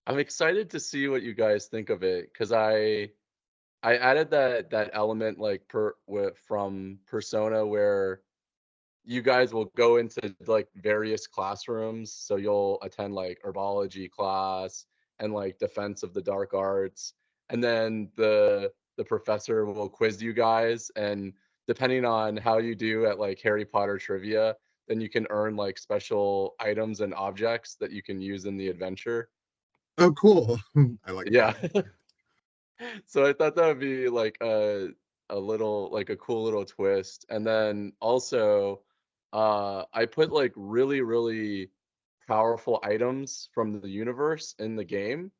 I'm excited to see what you guys think of it because I added that element like from Persona where you guys will go into like various classrooms. So you'll attend like herbology class and like defense of the dark arts. And then the professor will quiz you guys. And depending on how you do at like Harry Potter trivia, then you can earn like special items and objects that you can use in the adventure. Oh, cool. I like Yeah. that. So I thought that would be like a little like a cool little twist. And then also I put like really powerful items from the universe in the game,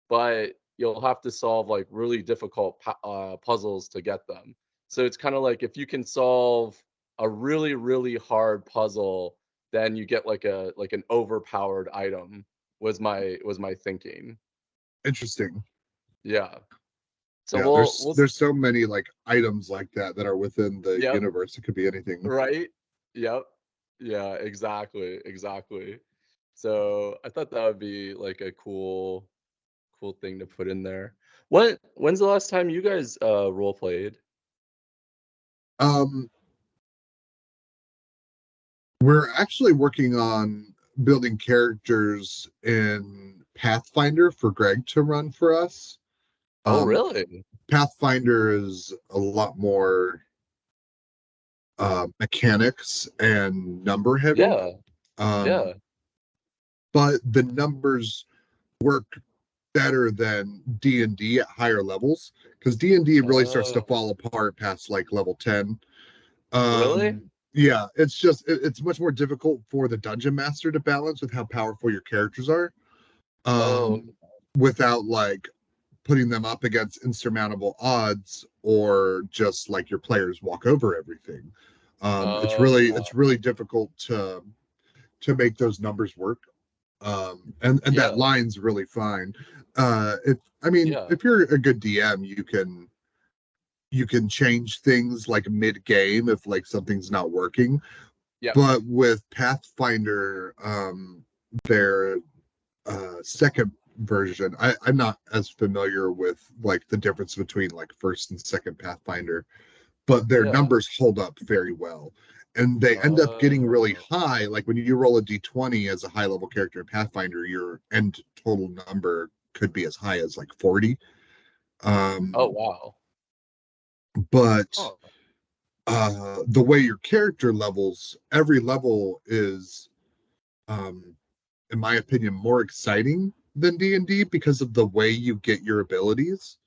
but you'll have to solve like really difficult puzzles to get them. So it's kind of like if you can solve a really hard puzzle, then you get like an overpowered item was my thinking. Interesting. Yeah. So Yeah, we'll there's so many like items like that are within the yep, universe. It could be anything. right? Yep. Yeah, exactly. So I thought that would be like a cool thing to put in there. When's the last time you guys role played? Um, we're actually working on building characters in Pathfinder for Greg to run for us. Oh, Um, really? Pathfinder is a lot more mechanics and number heavy. Yeah. Um, Yeah. but the numbers work better than D&D at higher levels because D&D really starts to Oh, fall apart past like level 10. really? Yeah, it's just it's much more difficult for the dungeon master to balance with how powerful your characters are. Oh, Um, without like putting them up against insurmountable odds or just like your players walk over everything. It's oh, really difficult to make those numbers work. And that yeah, line's really fine. If I mean, yeah, if you're a good DM, you can change things like mid game if like something's not working. yep. But with Pathfinder, their second version, I'm not as familiar with like the difference between like first and second Pathfinder, but their Yeah. numbers hold up very well. And they end up getting really Oh, high. Like when you roll a d20 as a high level character in Pathfinder, your end total number could be as high as like 40. oh, Um, wow. but Huh. the way your character levels, every level is, um, in my opinion, more exciting than D&D because of the way you get your abilities.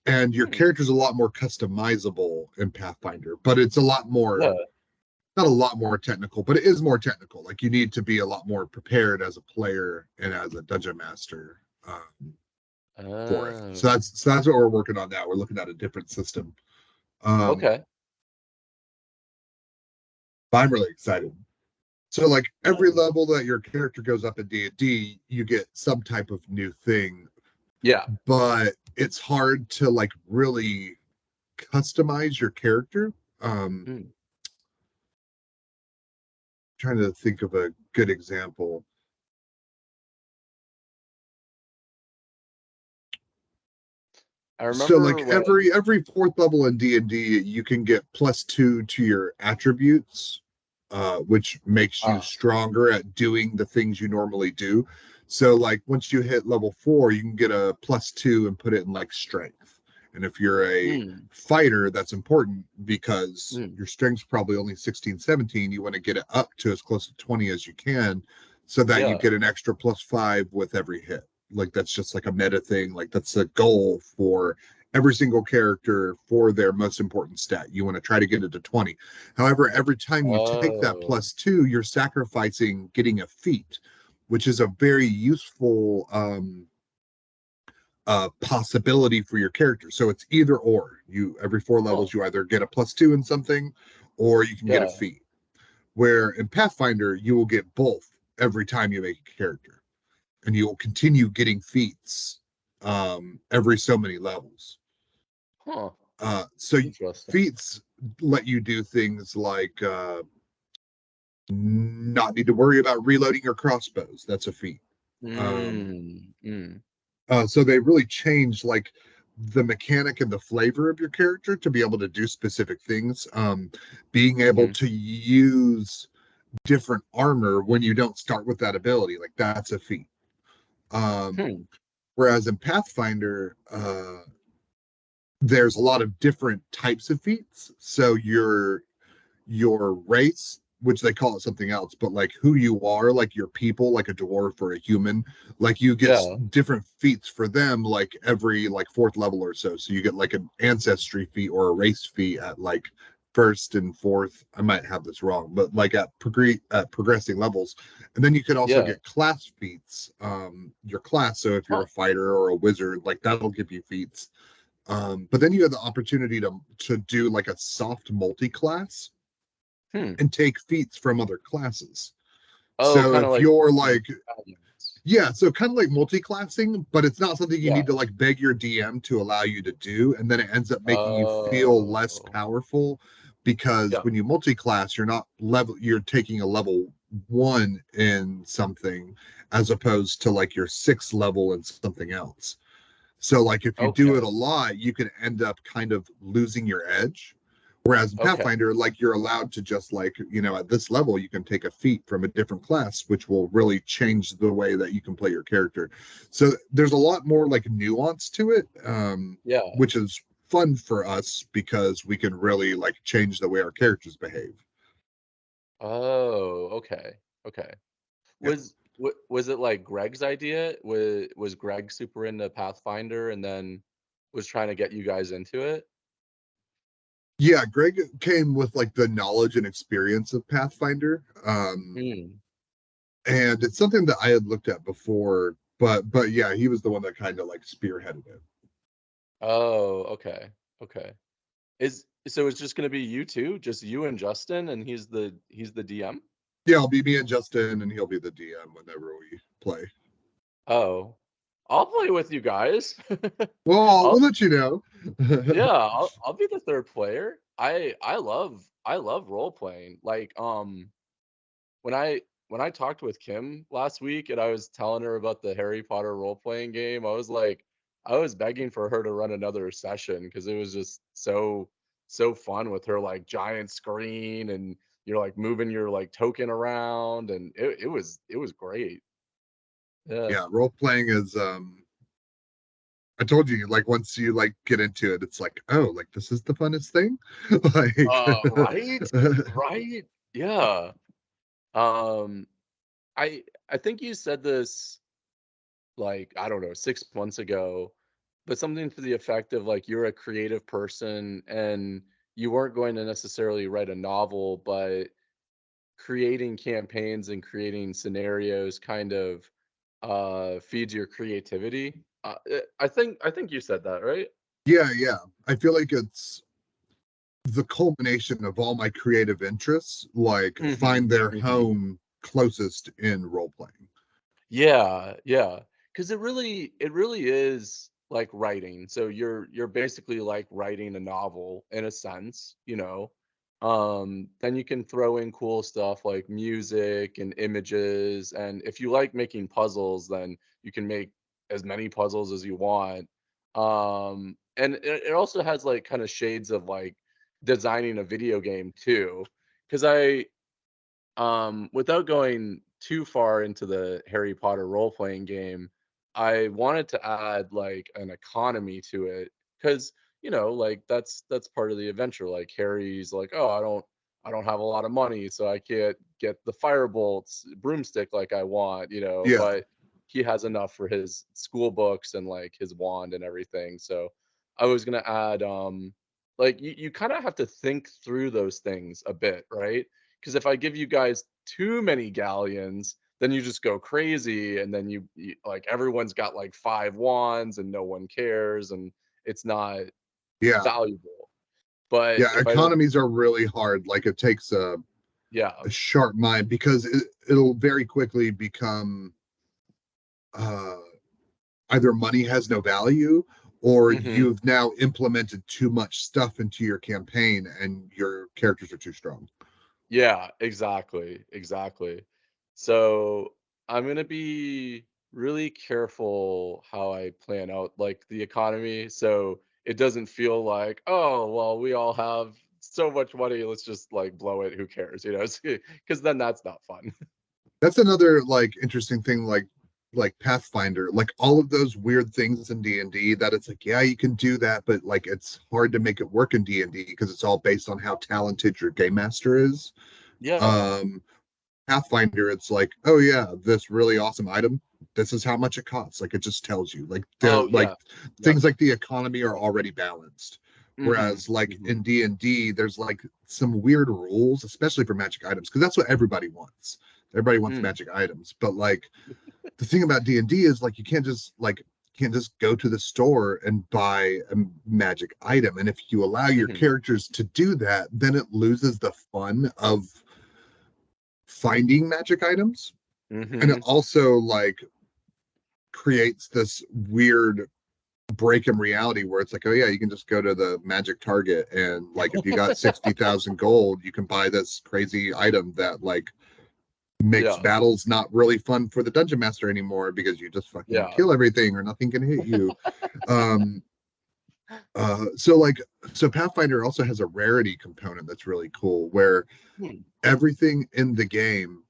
And your Hmm. character's a lot more customizable in Pathfinder, but it's a lot Yeah. more, not a lot more technical, but it is more technical. Like you need to be a lot more prepared as a player and as a dungeon master for it. Oh, So that's what we're working on now. We're looking at a different system. Um, okay. but I'm really excited. So like every Nice. level that your character goes up in D&D, you get some type of new thing, Yeah. but it's hard to like really customize your character. Hmm. Trying to think of a good example. I So remember like when. every fourth level in D&D, you can get +2 to your attributes, which makes you Ah. stronger at doing the things you normally do. So like once you hit level 4, you can get a +2 and put it in like strength. And if you're a Hmm. fighter, that's important because Hmm. your strength's probably only 16, 17. You want to get it up to as close to 20 as you can so that you Yeah. get an extra +5 with every hit. Like that's just like a meta thing. Like that's a goal for every single character for their most important stat. You want to try to get it to 20. However, every time you take that Oh. +2, you're sacrificing getting a feat, which is a very useful possibility for your character. So it's either or. You every four Huh. levels, you either get a +2 in something, or you can get a Yeah. feat. Where in Pathfinder, you will get both every time you make a character and you will continue getting feats every so many levels. Huh. So Interesting. feats let you do things like not need to worry about reloading your crossbows. That's a feat. Um, Mm, mm, so they really changed like the mechanic and the flavor of your character to be able to do specific things. Being able mm-hmm. to use different armor when you don't start with that ability, like that's a feat. Um, Hmm. Whereas in Pathfinder, there's a lot of different types of feats. So your race, which they call it something else, but like who you are, like your people, like a dwarf or a human, like you get Yeah. different feats for them, like every like fourth level or so. So you get like an ancestry feat or a race feat at like first and fourth. I might have this wrong, but like at progressing levels, and then you can also Yeah. get class feats. Your class. So if you're Huh. a fighter or a wizard, like that'll give you feats. But then you have the opportunity to do like a soft multi-class Hmm. and take feats from other classes. Oh, So kind of if like you're your like, companions. yeah, so kind of like multi-classing, but it's not something you Yeah. need to like beg your DM to allow you to do, and then it ends up making you feel less Oh. powerful because Yeah. when you multi-class, you're taking a level one in something as opposed to like your sixth level in something else. So like if you do it Okay. a lot, you can end up kind of losing your edge. Whereas in Okay. Pathfinder, like you're allowed to just like, at this level, you can take a feat from a different class, which will really change the way that you can play your character. So there's a lot more like nuance to it, Yeah. which is fun for us because we can really like change the way our characters behave. Oh, okay. Okay. Yeah. Was it like Greg's idea? Was Greg super into Pathfinder and then was trying to get you guys into it? Yeah, Greg came with like the knowledge and experience of Pathfinder. Hmm. And it's something that I had looked at before, but yeah, he was the one that kind of like spearheaded it. Oh, okay. Okay. So it's just gonna be you two, just you and Justin, and he's the DM? Yeah, I'll be me and Justin, and he'll be the DM whenever we play. Oh. I'll play with you guys. Well, I'll we'll let you know. Yeah, I'll be the third player. I love role playing. Like when I talked with Kim last week and I was telling her about the Harry Potter role playing game, I was like I was begging for her to run another session because it was just so fun with her like giant screen and you're like moving your like token around and it was great. Yeah. Yeah, role playing is I told you, like once you like get into it, it's like, oh, like this is the funnest thing. Right? Like Right? Yeah. Um I think you said this like, I don't know, 6 months ago, but something to the effect of like you're a creative person and you weren't going to necessarily write a novel, but creating campaigns and creating scenarios kind of feeds your creativity. I think you said that, right? yeah, yeah. I feel like it's the culmination of all my creative interests, like find Mhm. their Mhm. home closest in role playing. Yeah, yeah. Because it really is like writing. So you're basically like writing a novel in a sense, you know. Then you can throw in cool stuff like music and images. And if you like making puzzles, then you can make as many puzzles as you want. And it also has like kind of shades of like designing a video game too. Because without going too far into the Harry Potter role playing game, I wanted to add like an economy to it because like that's part of the adventure. Like Harry's like, oh, I don't have a lot of money, so I can't get the firebolts broomstick like I want, Yeah, but he has enough for his school books and like his wand and everything. So I was gonna add like you kind of have to think through those things a bit, right? Because if I give you guys too many galleons, then you just go crazy, and then you like everyone's got like 5 wands, and no one cares, and it's not yeah, valuable. But yeah. if I don't, Economies are really hard. Like it takes yeah, a sharp mind because it'll very quickly become uh, either money has no value or hmm, you've now implemented too much stuff into your campaign and your characters are too strong. yeah, exactly, exactly. So I'm gonna be really careful how I plan out like the economy, so it doesn't feel like, oh well, we all have so much money, let's just like blow it. Who cares, you know? Because then that's not fun. That's another like interesting thing, like Pathfinder, like all of those weird things in D&D that it's like, yeah, you can do that, but like it's hard to make it work in D&D because it's all based on how talented your game master is. Yeah. Um, Pathfinder, it's like, oh yeah, this really awesome item. This is how much it costs. Like it just tells you. Like the Oh like yeah. Yep. things like the economy are already balanced. Mm-hmm. Whereas like Mm-hmm. in D&D, there's like some weird rules, especially for magic items, because that's what everybody wants. Everybody wants Mm. magic items. But like the thing about D&D is like you can't just go to the store and buy a magic item. And if you allow your Mm-hmm. characters to do that, then it loses the fun of finding magic items, and it Mm-hmm. also like creates this weird break in reality where it's like, oh yeah, you can just go to the magic target and like if you got 60,000 gold you can buy this crazy item that like makes Yeah. battles not really fun for the dungeon master anymore because you just fucking Yeah. kill everything or nothing can hit you. um so like so Pathfinder also has a rarity component that's really cool where Hmm. everything in the game,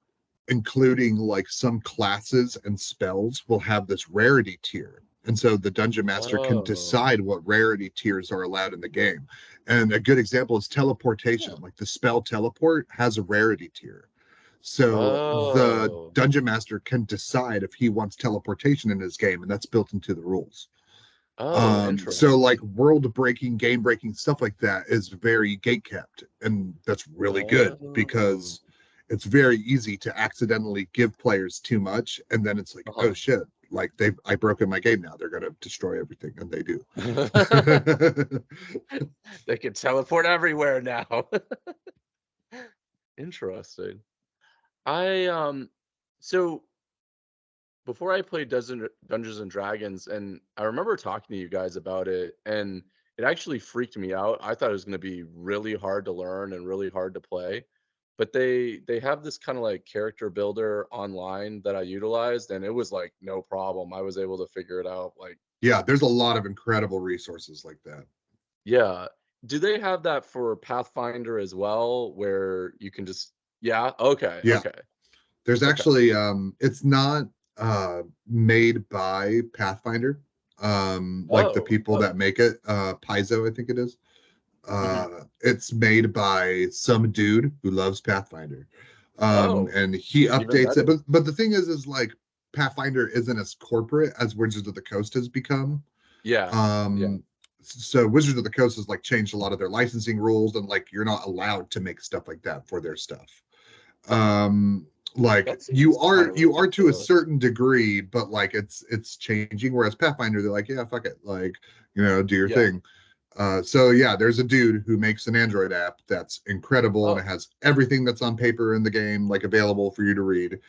including like some classes and spells, will have this rarity tier. And so the dungeon master can Oh. decide what rarity tiers are allowed in the game. And a good example is teleportation. Huh. Like the spell teleport has a rarity tier. So the Oh. dungeon master can decide if he wants teleportation in his game, and that's built into the rules. Oh, So like interesting. world breaking, game breaking stuff like that is very gate kept, and that's really good Oh. because it's very easy to accidentally give players too much, and then it's like, oh Uh-huh. shit, like I broke in my game now. They're gonna destroy everything, and they do. They can teleport everywhere now. Interesting. I so before I played Dungeons and Dragons, and I remember talking to you guys about it, and it actually freaked me out. I thought it was going to be really hard to learn and really hard to play, but they have this kind of like character builder online that I utilized, and it was like no problem. I was able to figure it out. Like, Yeah, there's a lot of incredible resources like that. yeah. Do they have that for Pathfinder as well, where you can just, yeah, okay, Yeah, okay, there's okay. actually it's not made by Pathfinder. Like the Oh, people oh, that make it, Paizo, I think it is. hmm, It's made by some dude who loves Pathfinder. oh, And he even updates it. better. But the thing is like Pathfinder isn't as corporate as Wizards of the Coast has become. Yeah, yeah. Um, so Wizards of the Coast has like changed a lot of their licensing rules, and like you're not allowed to make stuff like that for their stuff. Um, like That you seems are kind of you are to a ridiculous. certain degree, but like it's changing. Whereas Pathfinder, they're like, yeah, fuck it, like do your Yeah. thing. So yeah, there's a dude who makes an Android app that's incredible and it Oh. has everything that's on paper in the game like available for you to read.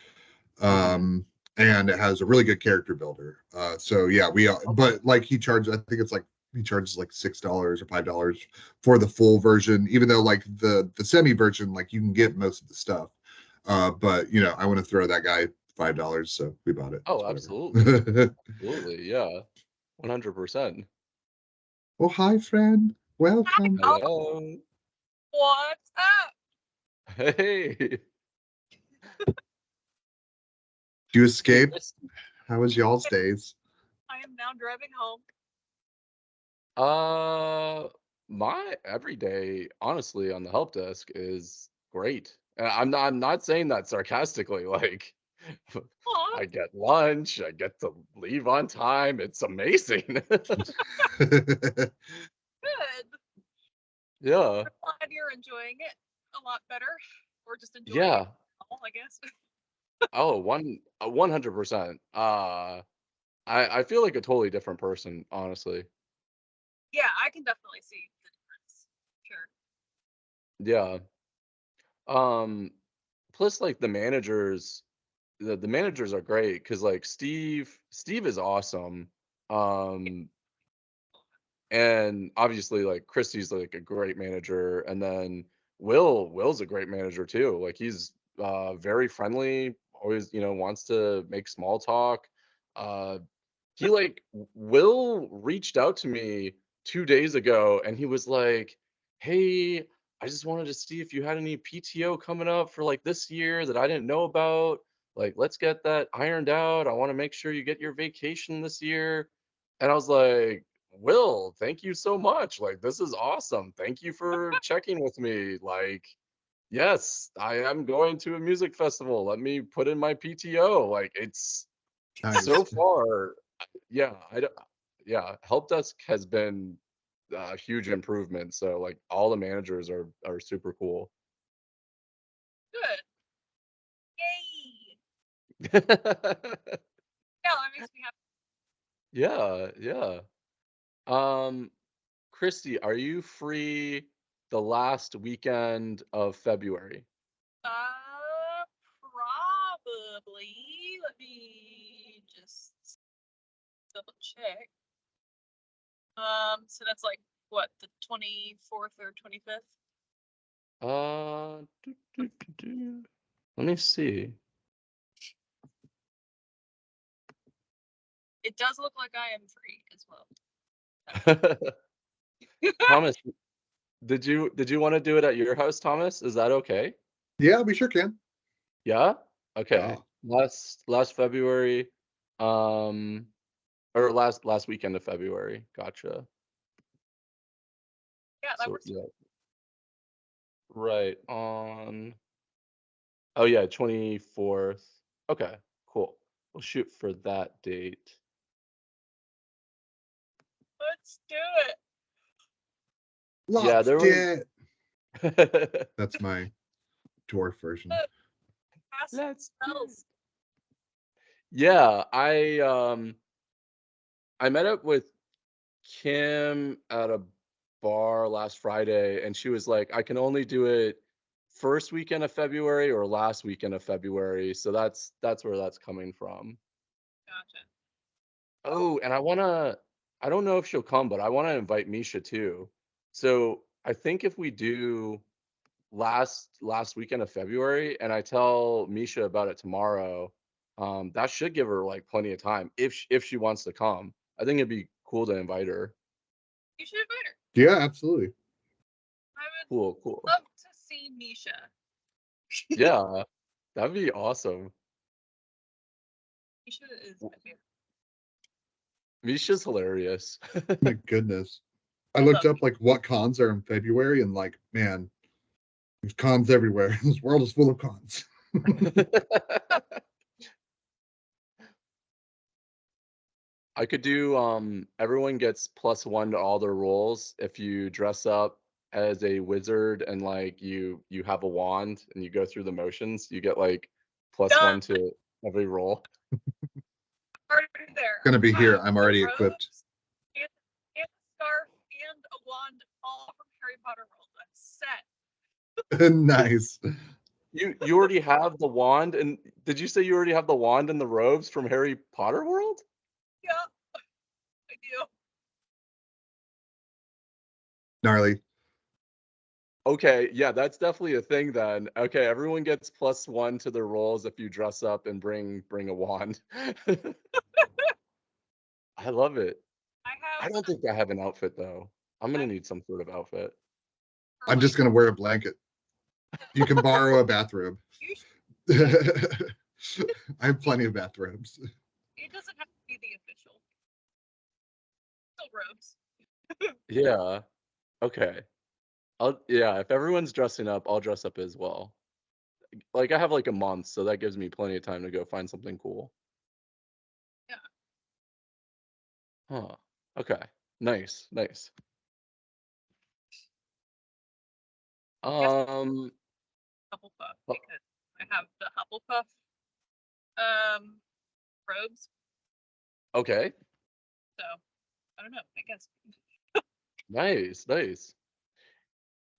Mhm. Um, and it has a really good character builder. So yeah, Okay. but like he charges, I think it's like he charges like $6 or $5 for the full version, even though like the semi version, like you can get most of the stuff. But I want to throw that guy $5, so we bought it. It's Oh, absolutely. whatever. Absolutely. Yeah. 100%. Oh, hi, friend. Welcome. Oh, Hello. what's up? Hey. You We escaped? missed you. How was y'all's days? I am now driving home. Uh, my everyday, honestly, on the help desk is great. I'm not saying that sarcastically. Like, Aw, I get lunch, I get to leave on time. It's amazing. good. Yeah. I'm glad you're enjoying it a lot better. Or just enjoying it, Yeah. I guess. Oh, 100%. I feel like a totally different person, honestly. Yeah, I can definitely see the difference. Sure. Yeah. Um, plus like the managers are great because like Steve is awesome. Yeah. Um, and obviously like Christy's like a great manager, and then Will's a great manager too. Like he's very friendly, always, wants to make small talk. uh he like Will reached out to me 2 days ago and he was like, "Hey, I just wanted to see if you had any PTO coming up for like this year that I didn't know about. Like, let's get that ironed out. I want to make sure you get your vacation this year." And I was like, "Will, thank you so much. Like, this is awesome. Thank you for checking with me. Like, yes, I am going to a music festival. Let me put in my PTO." Like, it's so Nice. far, yeah, yeah, help desk has been a huge improvement. So like all the managers are super cool. Good. Yay! Yeah, that makes me happy. Yeah, yeah. Um, Christy, are you free the last weekend of February? Probably. Let me just double check. So that's like what, the 24th or 25th? Let me see. It does look like I am free as well. Thomas, did you want to do it at your house, Thomas? Is that okay? Yeah, we sure can. Yeah? Okay. Yeah. Last February, um, or last weekend of February. Gotcha. Yeah, that So works. yeah, right on. Oh yeah, 24th. Okay, cool. We'll shoot for that date. Let's do it. Yeah, there Loved was. it. That's my dwarf version. Pass Let's do it. spells. Yeah, I met up with Kim at a bar last Friday, and she was like, "I can only do it first weekend of February or last weekend of February." So that's where that's coming from. Gotcha. Oh, and I don't know if she'll come, but I wanna invite Misha too. So, I think if we do last weekend of February and I tell Misha about it tomorrow, that should give her, like, plenty of time if she wants to come. I think it'd be cool to invite her. You should invite her. Yeah, absolutely. I would Cool, cool. love to see Misha. Yeah, that'd be awesome. Misha is W my favorite. Misha's hilarious. My goodness. I I looked love up like what cons are in February and like, man, there's cons everywhere. This world is full of cons. I could do everyone gets +1 to all their rolls if you dress up as a wizard and like you have a wand and you go through the motions, you get like +1 Done. to every roll. Already there. Gonna be here. Wow, I'm the already equipped. robes and a scarf and a wand, all from Harry Potter World. That's set. Nice. You already have the wand and did you say you already have the wand and the robes from Harry Potter World? Yeah, I do. Gnarly. Okay, yeah, that's definitely a thing then. Okay, everyone gets +1 to their rolls if you dress up and bring a wand. I love it. I I have don't think I have an outfit though. I'm I gonna need some sort of outfit. for I'm like just gonna wear a blanket. You can borrow a bathrobe. you I have plenty of bathrobes. it doesn't have to be the official. Still robes. Yeah. Okay. Yeah, if everyone's dressing up, I'll dress up as well. Like I have like a month, so that gives me plenty of time to go find something cool. Yeah. Huh. Okay. Nice. Nice. Guess Um Hufflepuff o- because I have the Hufflepuff robes. okay. So I don't know. I guess. Nice. Nice.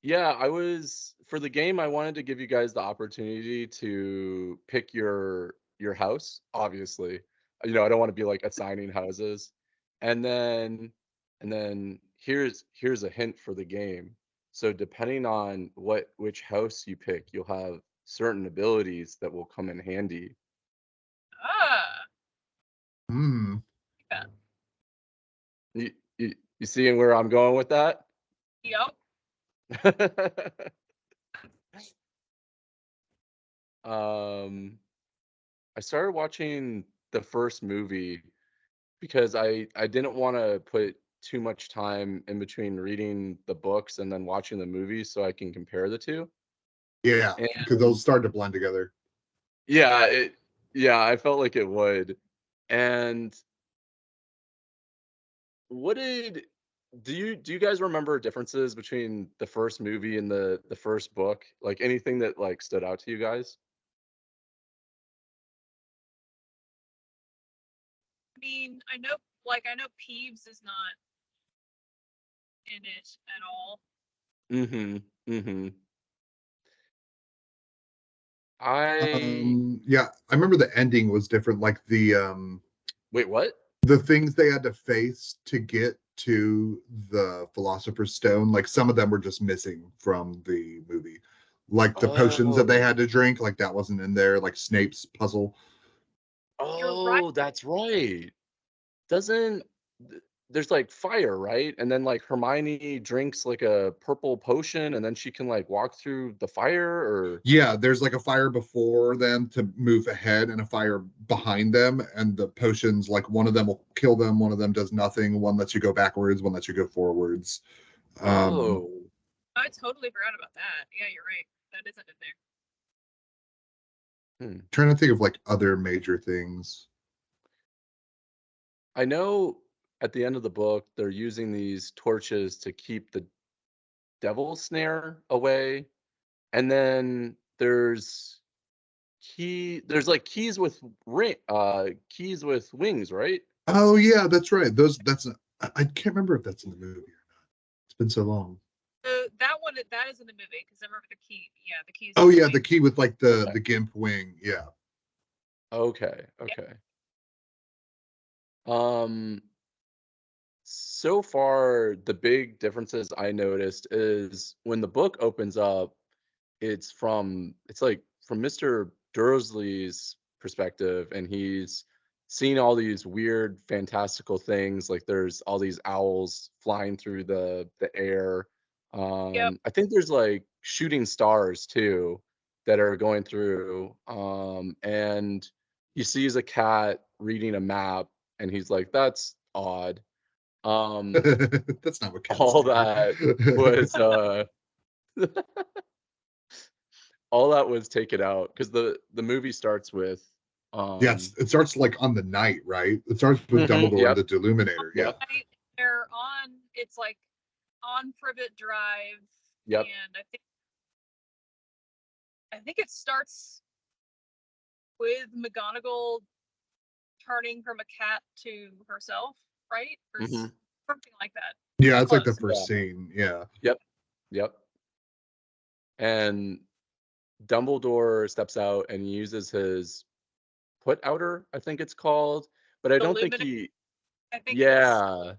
Yeah, I was for the game I wanted to give you guys the opportunity to pick your house, obviously. I don't want to be like assigning houses. And then here's a hint for the game. So depending on which house you pick, you'll have certain abilities that will come in handy. Ah. Hmm. Yeah. You seeing where I'm going with that? Yep. I started watching the first movie because I didn't want to put too much time in between reading the books and then watching the movie so I can compare the two. Yeah, because those And start to blend together. yeah, I felt like it would. And what did do you guys remember differences between the first movie and the first book? Like anything that like stood out to you guys? I mean, I know Peeves is not in it at all. Mhm. Mhm. I Yeah, I remember the ending was different, like wait, what? the things they had to face to get to the Philosopher's Stone, like some of them were just missing from the movie. Like the potions that they Oh. had to drink, like that wasn't in there, like Snape's puzzle. You're right. Oh, that's right. Doesn't there's like fire, right? And then like Hermione drinks like a purple potion and then she can like walk through the fire or Yeah, there's like a fire before them to move ahead and a fire behind them, and the potions, like one of them will kill them, one of them does nothing, one lets you go backwards, one lets you go forwards. Um, oh. I totally forgot about that. Yeah, you're right. That isn't in there. Hmm. Trying to think of like other major things. I know at the end of the book they're using these torches to keep the devil snare away. And then there's like keys with wings, right? Oh yeah, that's right. I can't remember if that's in the movie or not. It's been so long. So that is in the movie because I remember the key. Yeah, the keys Oh with the yeah, wing. the key with like the Okay. the gimp wing. Yeah. Okay. Yeah. Okay. Um so far the big differences I noticed is when the book opens up, it's like from Mr. Dursley's perspective, and he's seen all these weird fantastical things, like there's all these owls flying through the air. Yep. I think there's like shooting stars too that are going through, and he sees a cat reading a map and he's like, that's odd. um That's not what cats all do. that was all that was taken out because the movie starts with Yeah, um it starts like on the night, right? It starts with mhm, Dumbledore and yep, the Deluminator. Yeah. yep, Right. They're on. It's like on Privet Drive, yep. and I think it starts with McGonagall turning from a cat to herself, right? Or Mhm. something like that. Yeah, it's like the Close. first Yeah. scene. Yeah. Yep. Yep. And Dumbledore steps out and uses his put outer, I think it's called, but I don't think Illuminate. he I think it is. yeah.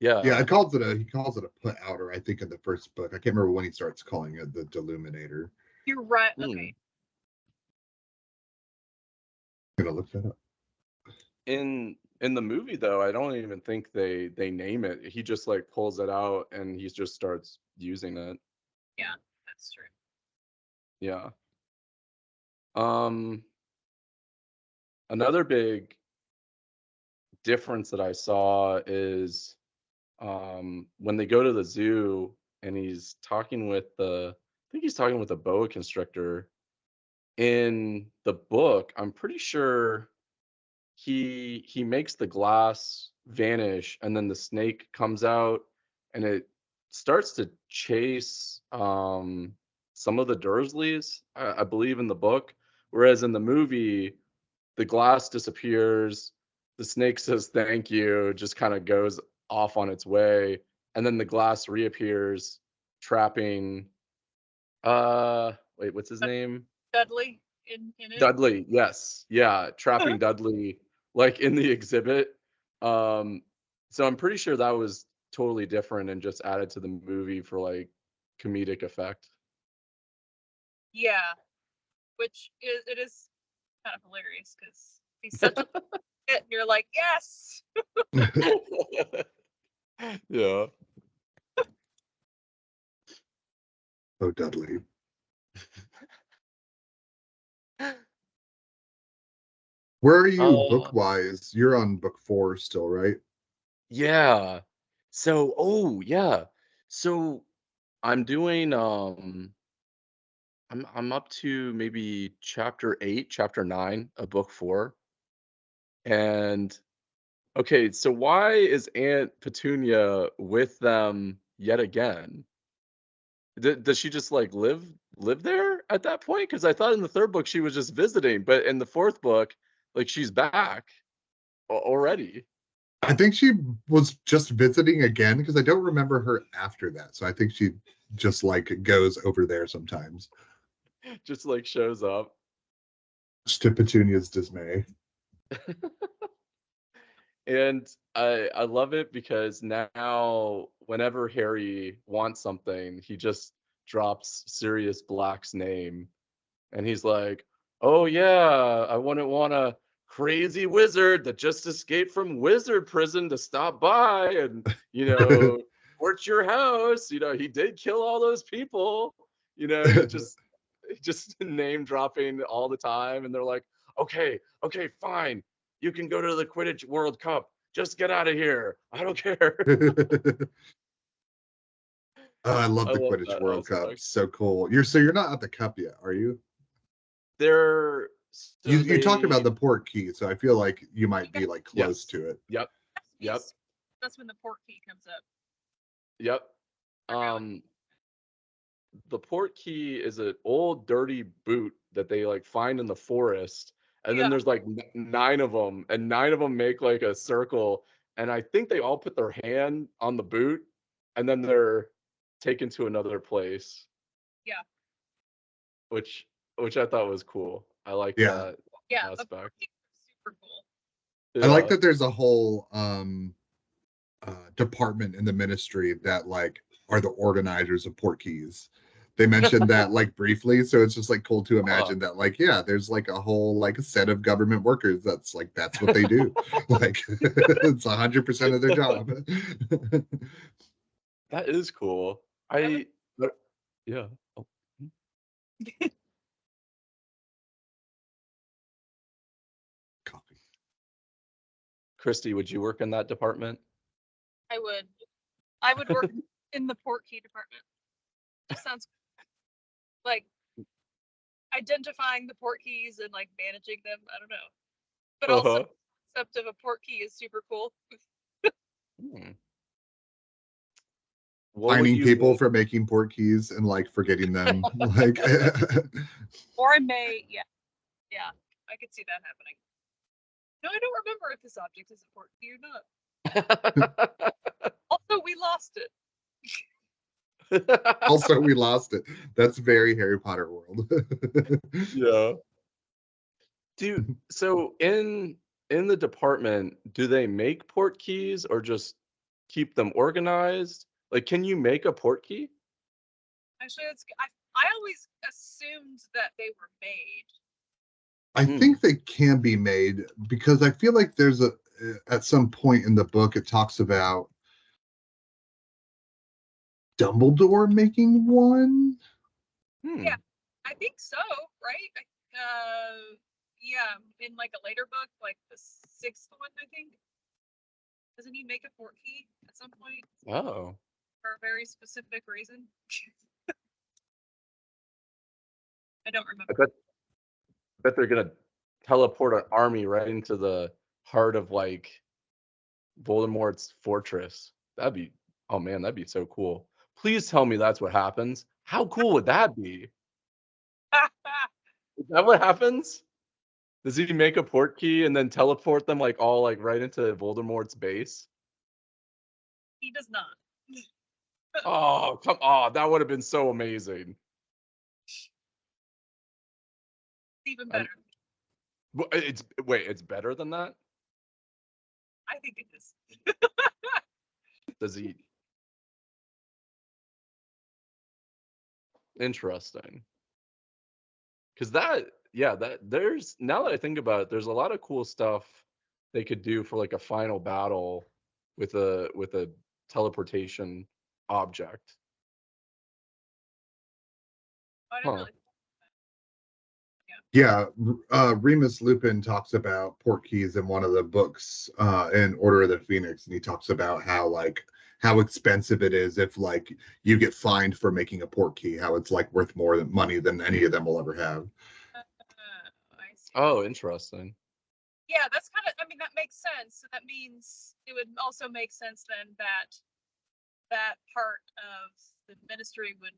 Yeah, Yeah. he calls it a put outer, I think, in the first book. I can't remember when he starts calling it the Deluminator. You're right. Hmm. Okay. I'm gonna look that up. In the movie though, I don't even think they name it. He just like pulls it out and he just starts using it. Yeah, that's true. Yeah. Um Another big difference that I saw is when they go to the zoo and he's talking with I think he's talking with a boa constrictor. In the book, I'm pretty sure he makes the glass vanish and then the snake comes out and it starts to chase some of the Dursleys, I believe in the book. Whereas in the movie, the glass disappears, the snake says thank you, just kind of goes off on its way, and then the glass reappears, trapping wait, what's his name? Dudley in it. Dudley, yes. Yeah, trapping Dudley like in the exhibit. Um so I'm pretty sure that was totally different and just added to the movie for like comedic effect. Yeah, which is kind of hilarious because he's such a and you're like. like, yes. Yeah. Oh, Dudley. Where are you book-wise? You're on book 4 still, right? Yeah. So, oh yeah. So I'm doing I'm up to maybe chapter 8, chapter 9 of book 4. And okay, so why is Aunt Petunia with them yet again? Does she just like live there at that point? Because I thought in the third book she was just visiting, but in the fourth book, like she's back already. I think she was just visiting again because I don't remember her after that. So I think she just like goes over there sometimes. Just like shows up. To Petunia's dismay. And I love it because now whenever Harry wants something, he just drops Sirius Black's name and he's like, "Oh yeah, I wouldn't want a crazy wizard that just escaped from wizard prison to stop by and, torch your house. He did kill all those people." He just name dropping all the time and they're like, "Okay, okay, fine. You can go to the Quidditch World Cup. Just get out of here. I don't care." Oh, I love I the love Quidditch that World Cup. aspect. So cool. You're not at the cup yet, are you? They're You so you talked about they the port key, so I feel like you might be like close yes. to it. Yep. Yep. That's when the port key comes up. Yep. Forgot. The port key is an old dirty boot that they like find in the forest, and then Yeah. there's like 9 of them, and 9 of them make like a circle, and I think they all put their hand on the boot, and then they're taken to another place. Yeah. Which I thought was cool. I like Yeah. that Yeah. The port aspect. key was super cool. I like Yeah. that there's a whole department in the ministry that like are the organizers of port keys. They mentioned that like briefly, so it's just like cool to imagine that like yeah, there's like a whole like set of government workers that's what they do. Like it's 100% of their job. That is cool. Yeah. Oh, Coffee. Christy, would you work in that department? I would work in the port key department. Just sounds like identifying the port keys and like managing them. I don't know. But also the concept of a port key is super cool. Hmm. What would Finding you people make? for making port keys and like forgetting them. Like Or I may, yeah, I could see that happening. No, I don't remember if this object is a port key or not. Also, we lost it. also we lost it. That's very Harry Potter world. Yeah. So in the department, do they make port keys or just keep them organized? Like, can you make a port key? Actually, I always assumed that they were made. I think they can be made because I feel like there's at some point in the book it talks about Dumbledore making one. Yeah, I think so, right? Yeah, in like a later book, like the 6th one, I think. Doesn't he make a port key at some point Oh. for a very specific reason? I don't remember. Bet they're gonna teleport an army right into the heart of like Voldemort's fortress. Oh man, that'd be so cool. Please tell me that's what happens. How cool would that be? Is that what happens? Does he make a port key and then teleport them like all like right into Voldemort's base? He does not. Oh, come on. That would have been so amazing. Even better. It's better than that? I think it is. Does he? Interesting. Because that there's now that I think about it, there's a lot of cool stuff they could do for like a final battle with a teleportation object. I didn't Huh. really. Yeah, Remus Lupin talks about portkeys in one of the books in Order of the Phoenix, and he talks about how expensive it is if like you get fined for making a portkey, how it's like worth more than money than any of them will ever have. I see. Oh, interesting. Yeah, that's kind of. I mean, that makes sense. So that means it would also make sense then that that part of the ministry would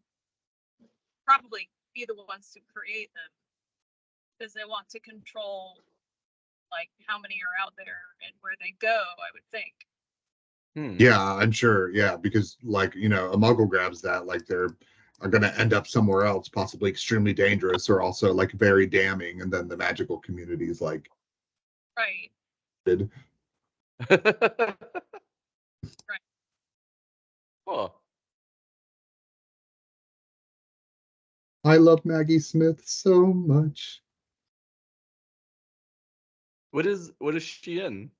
probably be the ones to create them because they want to control like how many are out there and where they go, I would think. Yeah, I'm sure. Yeah, because like, a muggle grabs that, like they're are going to end up somewhere else, possibly extremely dangerous or also like very damning. And then the magical community is like, Right. did. Right. Huh. I love Maggie Smith so much. What is she in?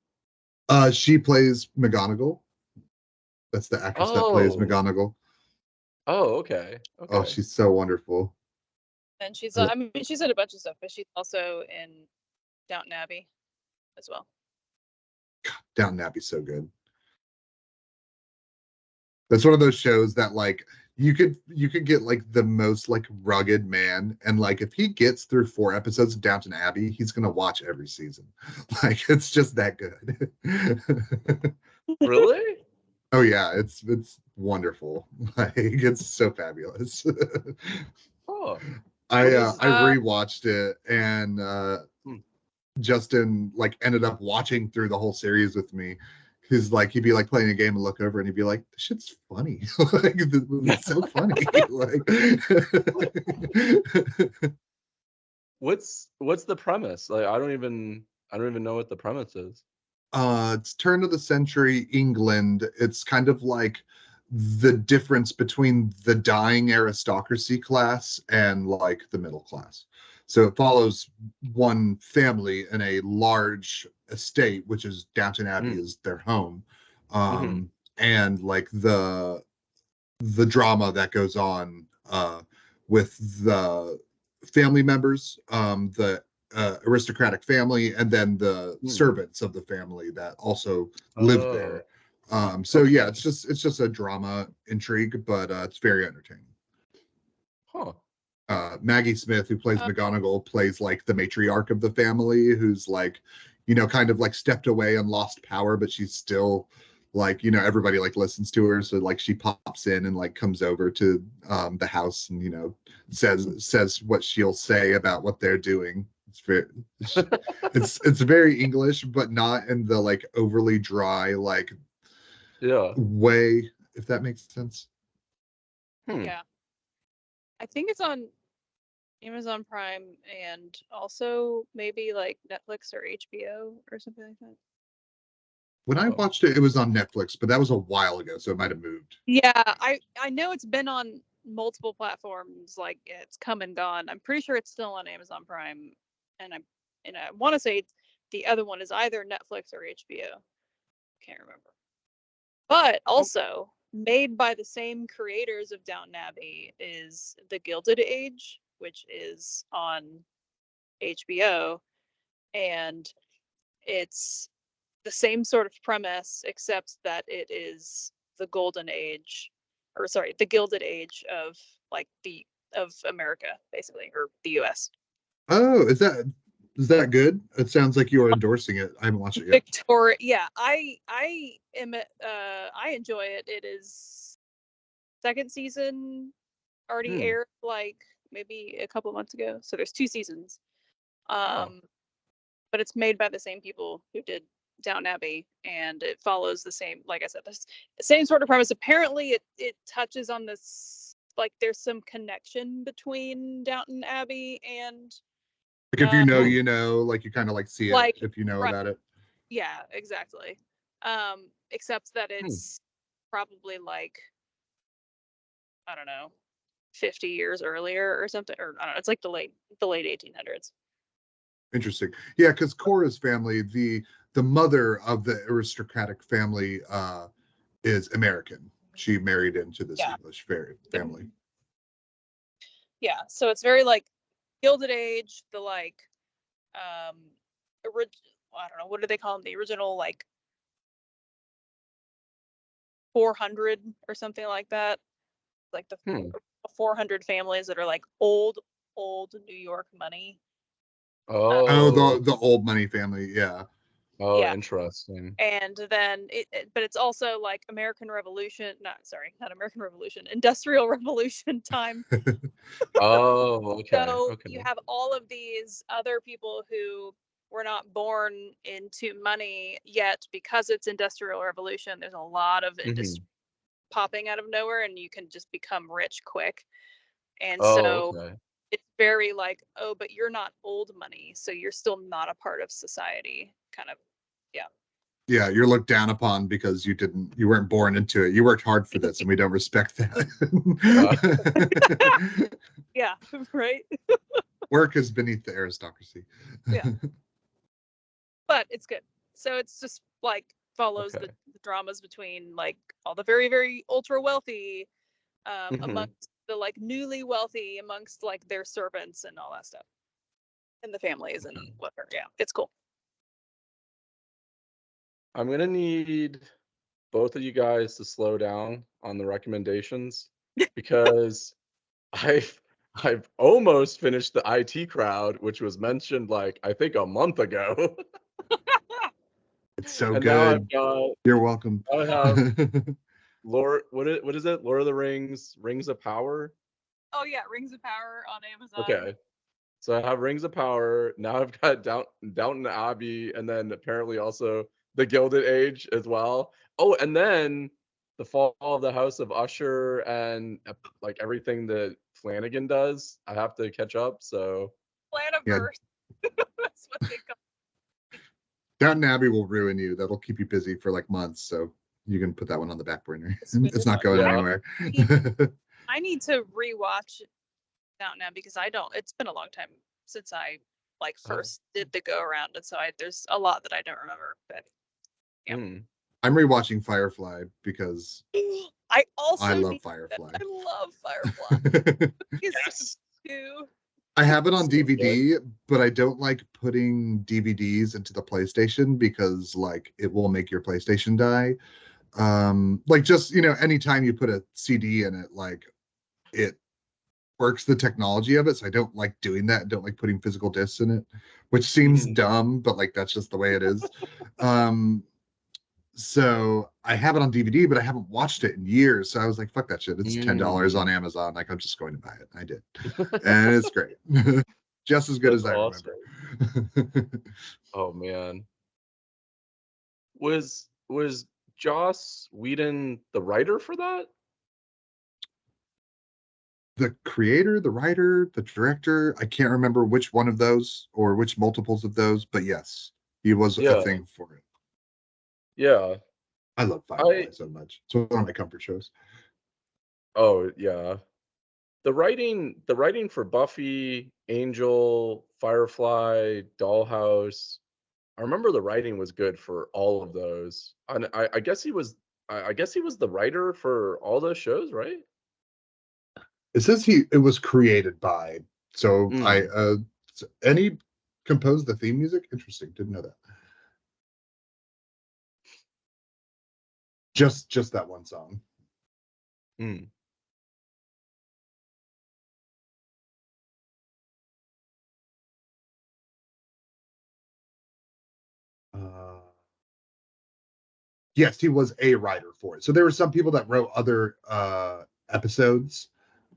She plays McGonagall. That's the actress that plays Oh. McGonagall. Oh, okay. Oh, Okay. she's so wonderful. And she's, I mean, she's in a bunch of stuff, but she's also in Downton Abbey as well. Downton Abbey's so good. That's one of those shows that like you could get like the most like rugged man, and like if he gets through 4 episodes of Downton Abbey, he's gonna watch every season. Like it's just that good. Really? Oh yeah, it's wonderful. Like it's so fabulous. Oh. I What is I rewatched it, and Hmm. Justin like ended up watching through the whole series with me. Cause like he'd be like playing a game and look over and he'd be like, "This shit's funny. Like it's so funny." Like what's the premise? Like I don't even know what the premise is. it's turn of the century England. It's kind of like the difference between the dying aristocracy class and like the middle class. So it follows one family in a large estate, which is Downton Abbey is their home. And like the drama that goes on with the family members, the aristocratic family, and then the servants of the family that also live there. So Okay. yeah, it's just a drama intrigue, but it's very entertaining. Huh. Maggie Smith, who plays McGonagall, plays like the matriarch of the family, who's like, kind of like stepped away and lost power, but she's still like, everybody like listens to her. So like she pops in and like comes over to the house and says what she'll say about what they're doing. It's very it's very English, but not in the like overly dry like way, if that makes sense. Yeah. I think it's on Amazon Prime and also maybe like Netflix or HBO or something like that. When I watched it, it was on Netflix, but that was a while ago, so it might have moved. Yeah, I know it's been on multiple platforms, like it's come and gone. I'm pretty sure it's still on Amazon Prime, and I want to say the other one is either Netflix or HBO. Can't remember. But also made by the same creators of Downton Abbey is The Gilded Age, which is on HBO, and it's the same sort of premise, except that it is the golden age, or sorry, the Gilded Age of like of America, basically, or the US. Oh, is that good? It sounds like you are endorsing it. I haven't watched it yet. Victoria, yeah, I am I enjoy it. It is second season already aired like maybe a couple months ago. So there's 2 seasons. But it's made by the same people who did Downton Abbey, and it follows the same, like I said, the same sort of premise. Apparently it touches on this, like there's some connection between Downton Abbey and Like if like you kind of like see it if you know about it. Yeah, exactly. Except that it's probably like, I don't know, 50 years earlier or something, or I don't know, it's like the late 1800s. Interesting. Yeah, because Cora's family, the the mother of the aristocratic family is American. She married into this English family. Yeah, so it's very like Gilded Age, the like I don't know, what do they call them? The original like 400 or something like that. Like the 400 families that are like old New York money. Oh, the old money family, yeah. Oh, yeah. Interesting. And then but it's also like not American Revolution, Industrial Revolution time. Oh, okay. So you have all of these other people who were not born into money yet, because it's Industrial Revolution. There's a lot of industry popping out of nowhere, and you can just become rich quick. And it's very like, oh, but you're not old money, so you're still not a part of society, kind of. Yeah, you're looked down upon because you weren't born into it. You worked hard for this, and we don't respect that. Yeah, right. Work is beneath the aristocracy. Yeah, but it's good. So it's just like follows the dramas between like all the very, very ultra wealthy amongst the like newly wealthy, amongst like their servants and all that stuff, and the families and whatever. Yeah, it's cool. I'm gonna need both of you guys to slow down on the recommendations, because I've almost finished the IT Crowd, which was mentioned like I think a month ago. It's so and good. Now I've got, you're welcome. I have Lord, what is it? Lord of the Rings, Rings of Power. Oh yeah, Rings of Power on Amazon. Okay. So I have Rings of Power. Now I've got Downton Abbey, and then apparently also the Gilded Age as well. Oh, and then the Fall of the House of Usher and like everything that Flanagan does. I have to catch up. So Flaniverse. That's what they call it. Downton Abbey will ruin you. That'll keep you busy for like months. So you can put that one on the back burner. It's not going anywhere. I need to rewatch Downton Abbey because it's been a long time since I like first did the go around, and so there's a lot that I don't remember. But yeah. I'm rewatching Firefly because I love Firefly. I love Firefly. Yes. I have it on DVD, but I don't like putting DVDs into the PlayStation because like it will make your PlayStation die. Like just, anytime you put a CD in it, like it works the technology of it. So I don't like doing that. I don't like putting physical discs in it, which seems dumb, but like that's just the way it is. So I have it on DVD, but I haven't watched it in years. So I was like, fuck that shit. It's $10 on Amazon. Like, I'm just going to buy it. I did. And it's great. Just as good as I remember. Oh man. Was Joss Whedon the writer for that? The creator, the writer, the director, I can't remember which one of those or which multiples of those, but yes, he was a thing for it. Yeah. I love Firefly so much. It's one of my comfort shows. Oh yeah. The writing for Buffy, Angel, Firefly, Dollhouse. I remember the writing was good for all of those. And I guess he was the writer for all those shows, right? It says it was created by. So and he composed the theme music. Interesting. Didn't know that. Just that one song. Yes, he was a writer for it. So there were some people that wrote other episodes,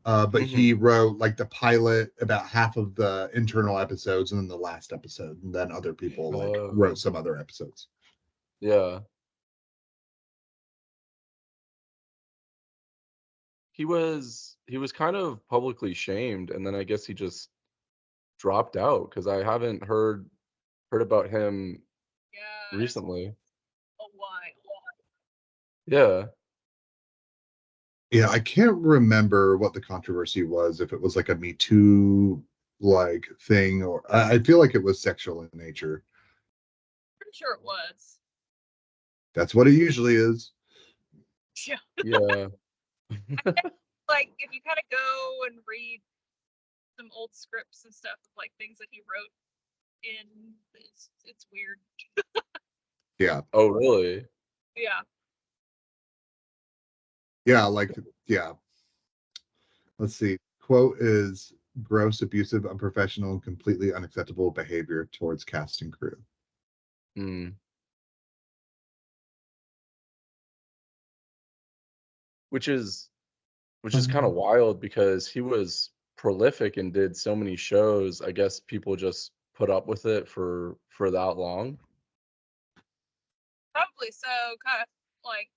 but he wrote like the pilot, about half of the internal episodes, and then the last episode, and then other people like wrote some other episodes. Yeah. He was kind of publicly shamed, and then I guess he just dropped out because I haven't heard about him recently. A while. Yeah. Yeah, I can't remember what the controversy was, if it was like a Me Too like thing, or I feel like it was sexual in nature. I'm sure it was. That's what it usually is. Yeah. Yeah. Like, if you kind of go and read some old scripts and stuff of like things that he wrote in, it's weird. Yeah. Oh, really? Yeah. Yeah, like, yeah. Let's see. Quote is gross, abusive, unprofessional, and completely unacceptable behavior towards cast and crew. Hmm. Which is kind of wild because he was prolific and did so many shows. I guess people just put up with it for that long. Probably so. Kind of like,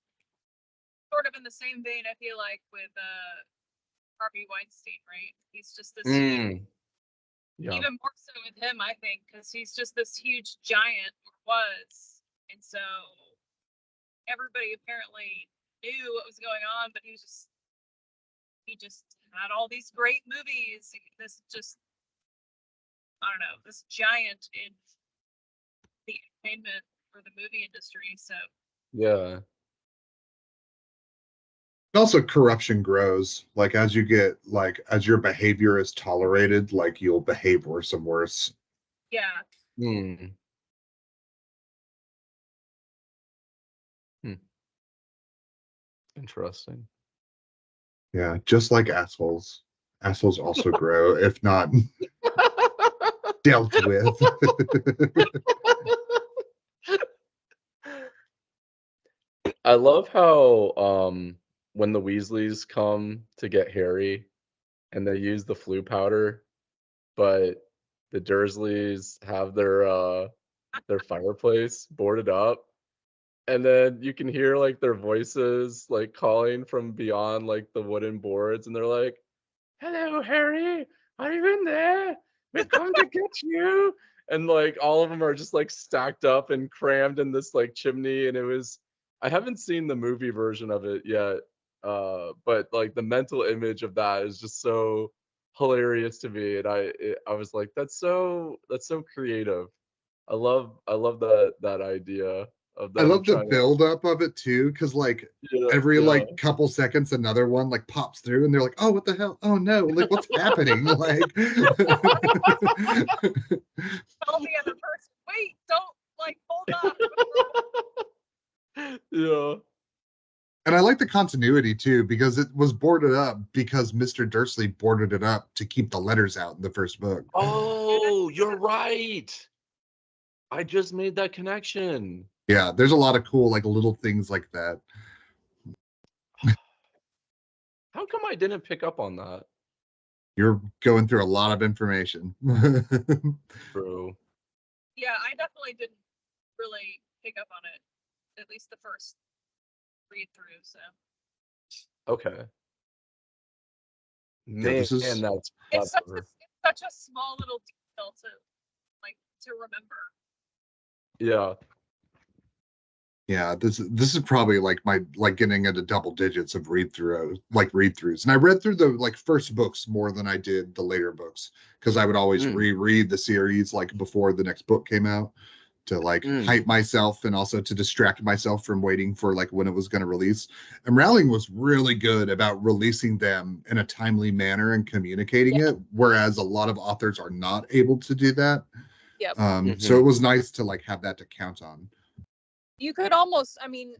sort of in the same vein, I feel like, with Harvey Weinstein, right? He's just this huge, Yeah. even more so with him, I think, because he's just this huge giant, or was. And so everybody apparently knew what was going on, but he just had all these great movies. This just, I don't know, this giant in the entertainment or the movie industry. So Yeah. Also, corruption grows. Like, as you get, like, as your behavior is tolerated, like, you'll behave worse and worse. yeah, Hmm. Interesting. Yeah, just like assholes. Assholes also grow, if not dealt with. I love how when the Weasleys come to get Harry and they use the flu powder, but the Dursleys have their fireplace boarded up, and then you can hear like their voices like calling from beyond like the wooden boards, and they're like, "Hello, Harry, are you in there? We've come to get you." And like all of them are just like stacked up and crammed in this like chimney, and I haven't seen the movie version of it yet, but like the mental image of that is just so hilarious to me, and I was like, that's so creative. I love that idea of I them love the trying to. build up of it too, because like Yeah, every yeah. like couple seconds another one like pops through and they're like, oh, what the hell? Oh no, like what's happening? Like tell the other person, wait, don't, like, hold on. Yeah. and I like the continuity too, because it was boarded up because Mr. Dursley boarded it up to keep the letters out in the first book. Oh, you're right. I just made that connection. Yeah, there's a lot of cool like little things like that. How come I didn't pick up on that? You're going through a lot of information. True. Yeah, I definitely didn't really pick up on it, at least the first read through. So Okay. Yeah, Man, this is it's such a, clever. it's such a small little detail to remember. Yeah. yeah, this is probably like my like getting into double digits of read-throughs. And I read through the like first books more than I did the later books, because I would always Mm, reread the series like before the next book came out to like mm. hype myself and also to distract myself from waiting for like when it was going to release. And Rowling was really good about releasing them in a timely manner and communicating Yeah. it, whereas a lot of authors are not able to do that. Yep. So it was nice to like have that to count on. You could almost, I mean,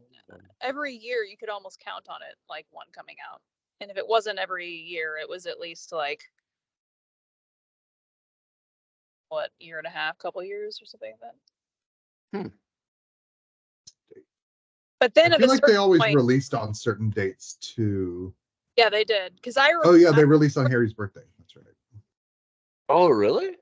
every year you could almost count on it, like one coming out. And if it wasn't every year, it was at least like, what, year and a half, couple years or something like that. Hmm. But then I at feel a like they certain always point, released on certain dates too. yeah, they did. Because Oh yeah, they released on Harry's birthday. That's right. Oh, really?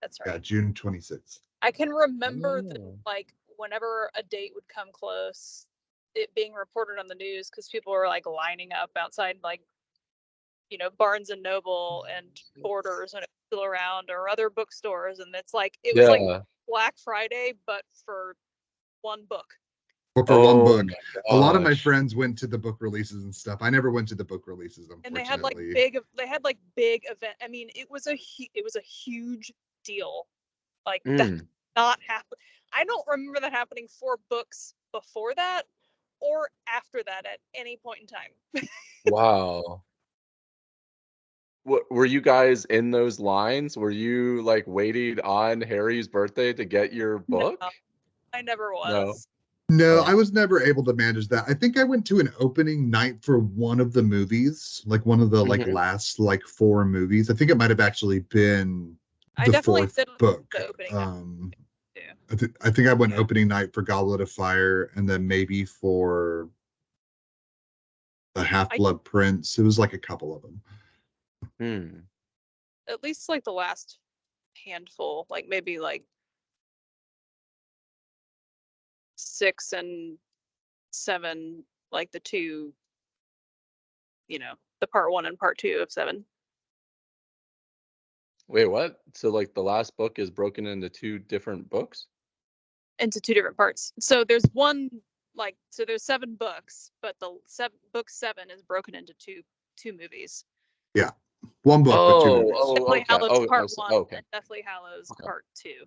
That's Yeah, right. June 26th. I can remember that, Oh. like, whenever a date would come close, it being reported on the news because people were like lining up outside, like, you know, Barnes and Noble and Borders when it was still around, or other bookstores, and it's like it was like Yeah. Black Friday but for one book. But for one Oh book, my a lot of my gosh. friends went to the book releases and stuff. I never went to the book releases, And they had like unfortunately. big event. I mean, it was a huge deal. Like that Mm. not happen. I don't remember that happening for books before that or after that at any point in time. Wow. What, were you guys in those lines? Were you like waiting on Harry's birthday to get your book? No, I never No. was. No, Oh. I was never able to manage that. I think I went to an opening night for one of the movies, like one of the like Mhm. last like 4 movies. I think it might have actually been I the definitely 4th did book. the opening night too. I think I went opening night for Goblet of Fire, and then maybe for the Half-Blood Prince. It was like a couple of them. Hmm. At least like the last handful, like maybe like 6 and 7, like the two, the part 1 and part 2 of 7. Wait, what? So like the last book is broken into 2 different books? Into 2 different parts. So there's one so there's 7 books, but the book 7 is broken into two movies. Yeah, one book with 2 Oh, movies, oh, Deathly okay. Hallows Oh, Part 1 okay. and Deathly Hallows Okay. Part 2.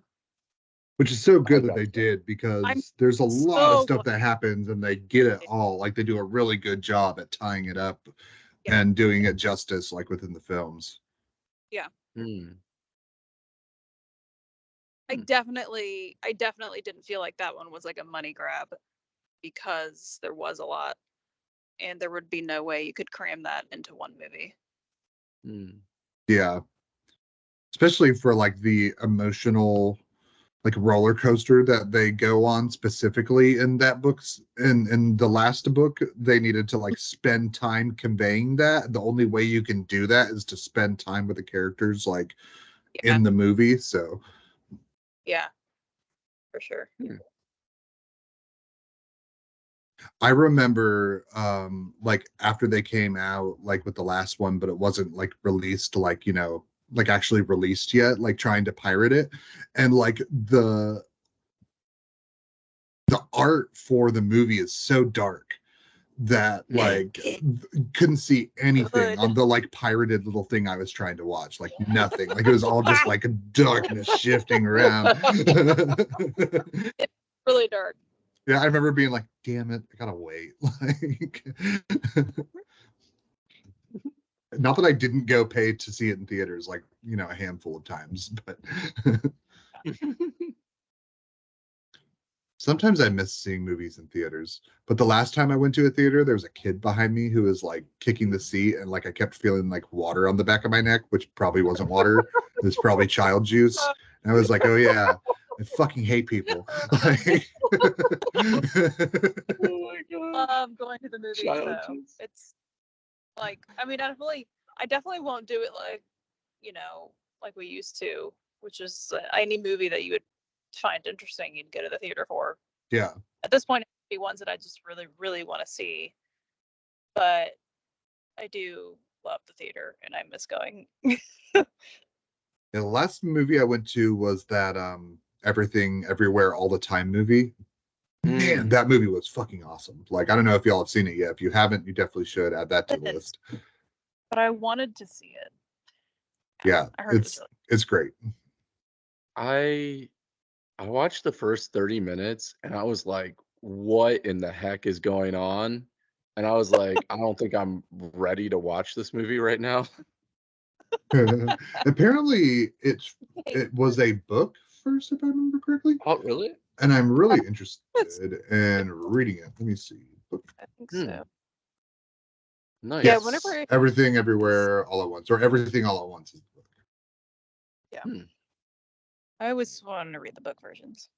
which is so I good that they gotcha. did, because there's a lot of stuff that happens and they get it all. Like they do a really good job at tying it up and doing it justice, like within the films. Yeah. Hmm. I definitely didn't feel like that one was like a money grab because there was a lot and there would be no way you could cram that into one movie. Hmm. Yeah, especially for like the emotional like roller coaster that they go on specifically in that books. In the last book, they needed to like spend time conveying that. The only way you can do that is to spend time with the characters like in the movie. So Yeah, for sure. Hmm. I remember like after they came out like with the last one, but it wasn't like released, like like actually released yet, like trying to pirate it, and like the art for the movie is so dark that like couldn't see anything on the like pirated little thing I was trying to watch, like nothing, like it was all just like a darkness shifting around. It's really dark. Yeah, I remember being like, damn it, I gotta wait. Like not that I didn't go pay to see it in theaters, like a handful of times, but sometimes I miss seeing movies in theaters. But the last time I went to a theater, there was a kid behind me who was like kicking the seat, and like I kept feeling like water on the back of my neck, which probably wasn't water. It was probably child juice. And I was like, oh yeah, I fucking hate people. Like, Oh my god. Love going to the movies though. It's like, I mean, I definitely won't do it like, like we used to, which is any movie that you would find interesting, you'd go to the theater for. yeah. At this point, it'd be ones that I just really, really want to see. But I do love the theater and I miss going. Yeah, the last movie I went to was that Everything Everywhere All the Time movie. Man, that movie was fucking awesome. Like, I don't know if y'all have seen it yet. If you haven't, you definitely should add that to the list. But I wanted to see it. Yeah, I heard it's great. I watched the first 30 minutes and I was like, what in the heck is going on? And I was like, I don't think I'm ready to watch this movie right now. Apparently, it was a book first, if I remember correctly. Oh, really? And I'm really interested in reading it. Let me see. Book. I think so. Nice. Yeah, Yes, whenever Everything Everywhere All at Once, or Everything All at Once is the book. Yeah. I always wanted to read the book versions.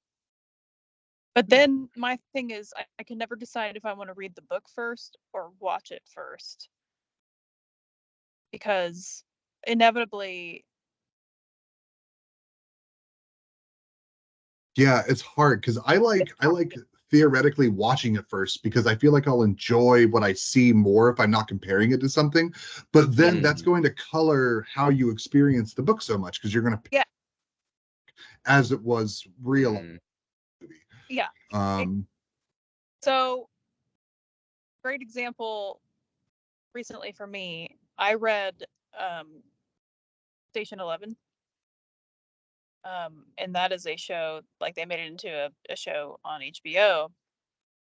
But then my thing is, I can never decide if I want to read the book first or watch it first. Because inevitably. Yeah, it's hard because I like theoretically watching it first, because I feel like I'll enjoy what I see more if I'm not comparing it to something. But then that's going to color how you experience the book so much, because you're going to as it was real. Yeah. So, great example recently for me, I read Station 11. and that is a show, like they made it into a show on HBO.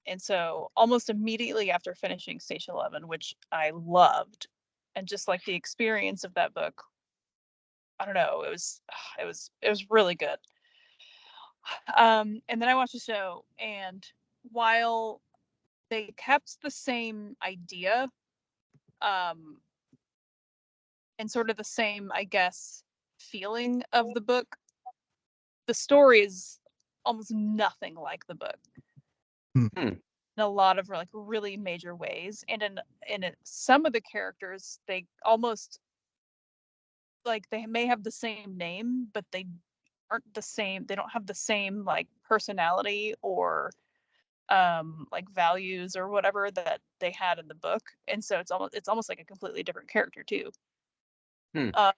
And so almost immediately after finishing Station 11, which I loved, and just like the experience of that book, I don't know, it was really good. And then I watched the show, and while they kept the same idea, um, and sort of the same, I guess, feeling of the book, the story is almost nothing like the book. Hmm. In a lot of like really major ways, and in some of the characters, they almost like they may have the same name, but they aren't the same. They don't have the same like personality or like values or whatever that they had in the book, and so it's almost like a completely different character too. Uh,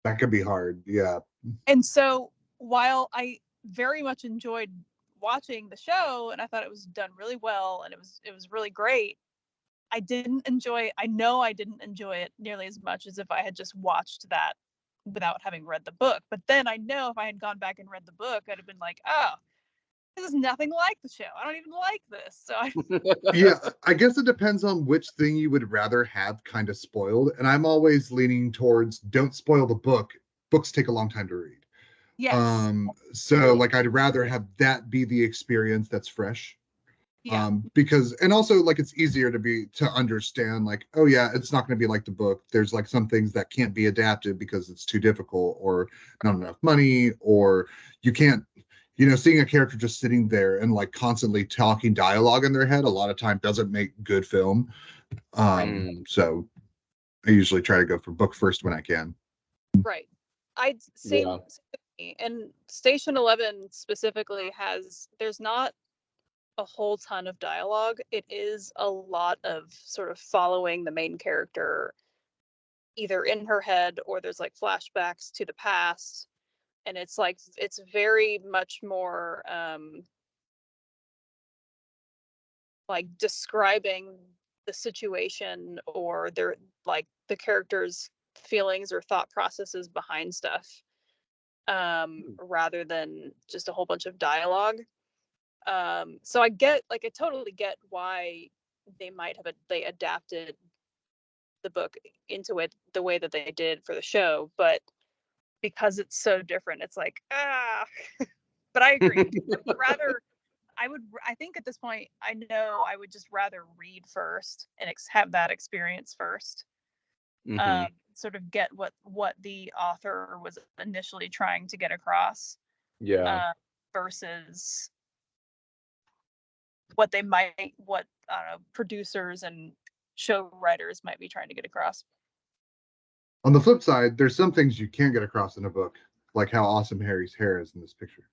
That could be hard. Yeah. and so while I very much enjoyed watching the show and I thought it was done really well and it was really great, I didn't enjoy I know I didn't enjoy it nearly as much as if I had just watched that without having read the book. But then I know if I had gone back and read the book, I'd have been like, oh, this is nothing like the show. I don't even like this. So Yeah, I guess it depends on which thing you would rather have kind of spoiled. And I'm always leaning towards don't spoil the book. Books take a long time to read. yes. So like I'd rather have that be the experience that's fresh. Yeah. Because and also like it's easier to understand like, oh yeah, it's not going to be like the book. There's like some things that can't be adapted because it's too difficult or not enough money, or you can't, seeing a character just sitting there and like constantly talking dialogue in their head a lot of time doesn't make good film. So I usually try to go for book first when I can. Right. I'd same and Station 11 specifically there's not a whole ton of dialogue. It is a lot of sort of following the main character either in her head or there's like flashbacks to the past, and it's like it's very much more like describing the situation or their like the character's feelings or thought processes behind stuff, rather than just a whole bunch of dialogue. So I totally get why they adapted the book into it the way that they did for the show, but because it's so different, it's like but I agree. I think at this point I know I would just rather read first and have that experience first. Sort of get what the author was initially trying to get across, versus what I don't know, producers and show writers might be trying to get across. On the flip side, there's some things you can't get across in a book, like how awesome Harry's hair is in this picture.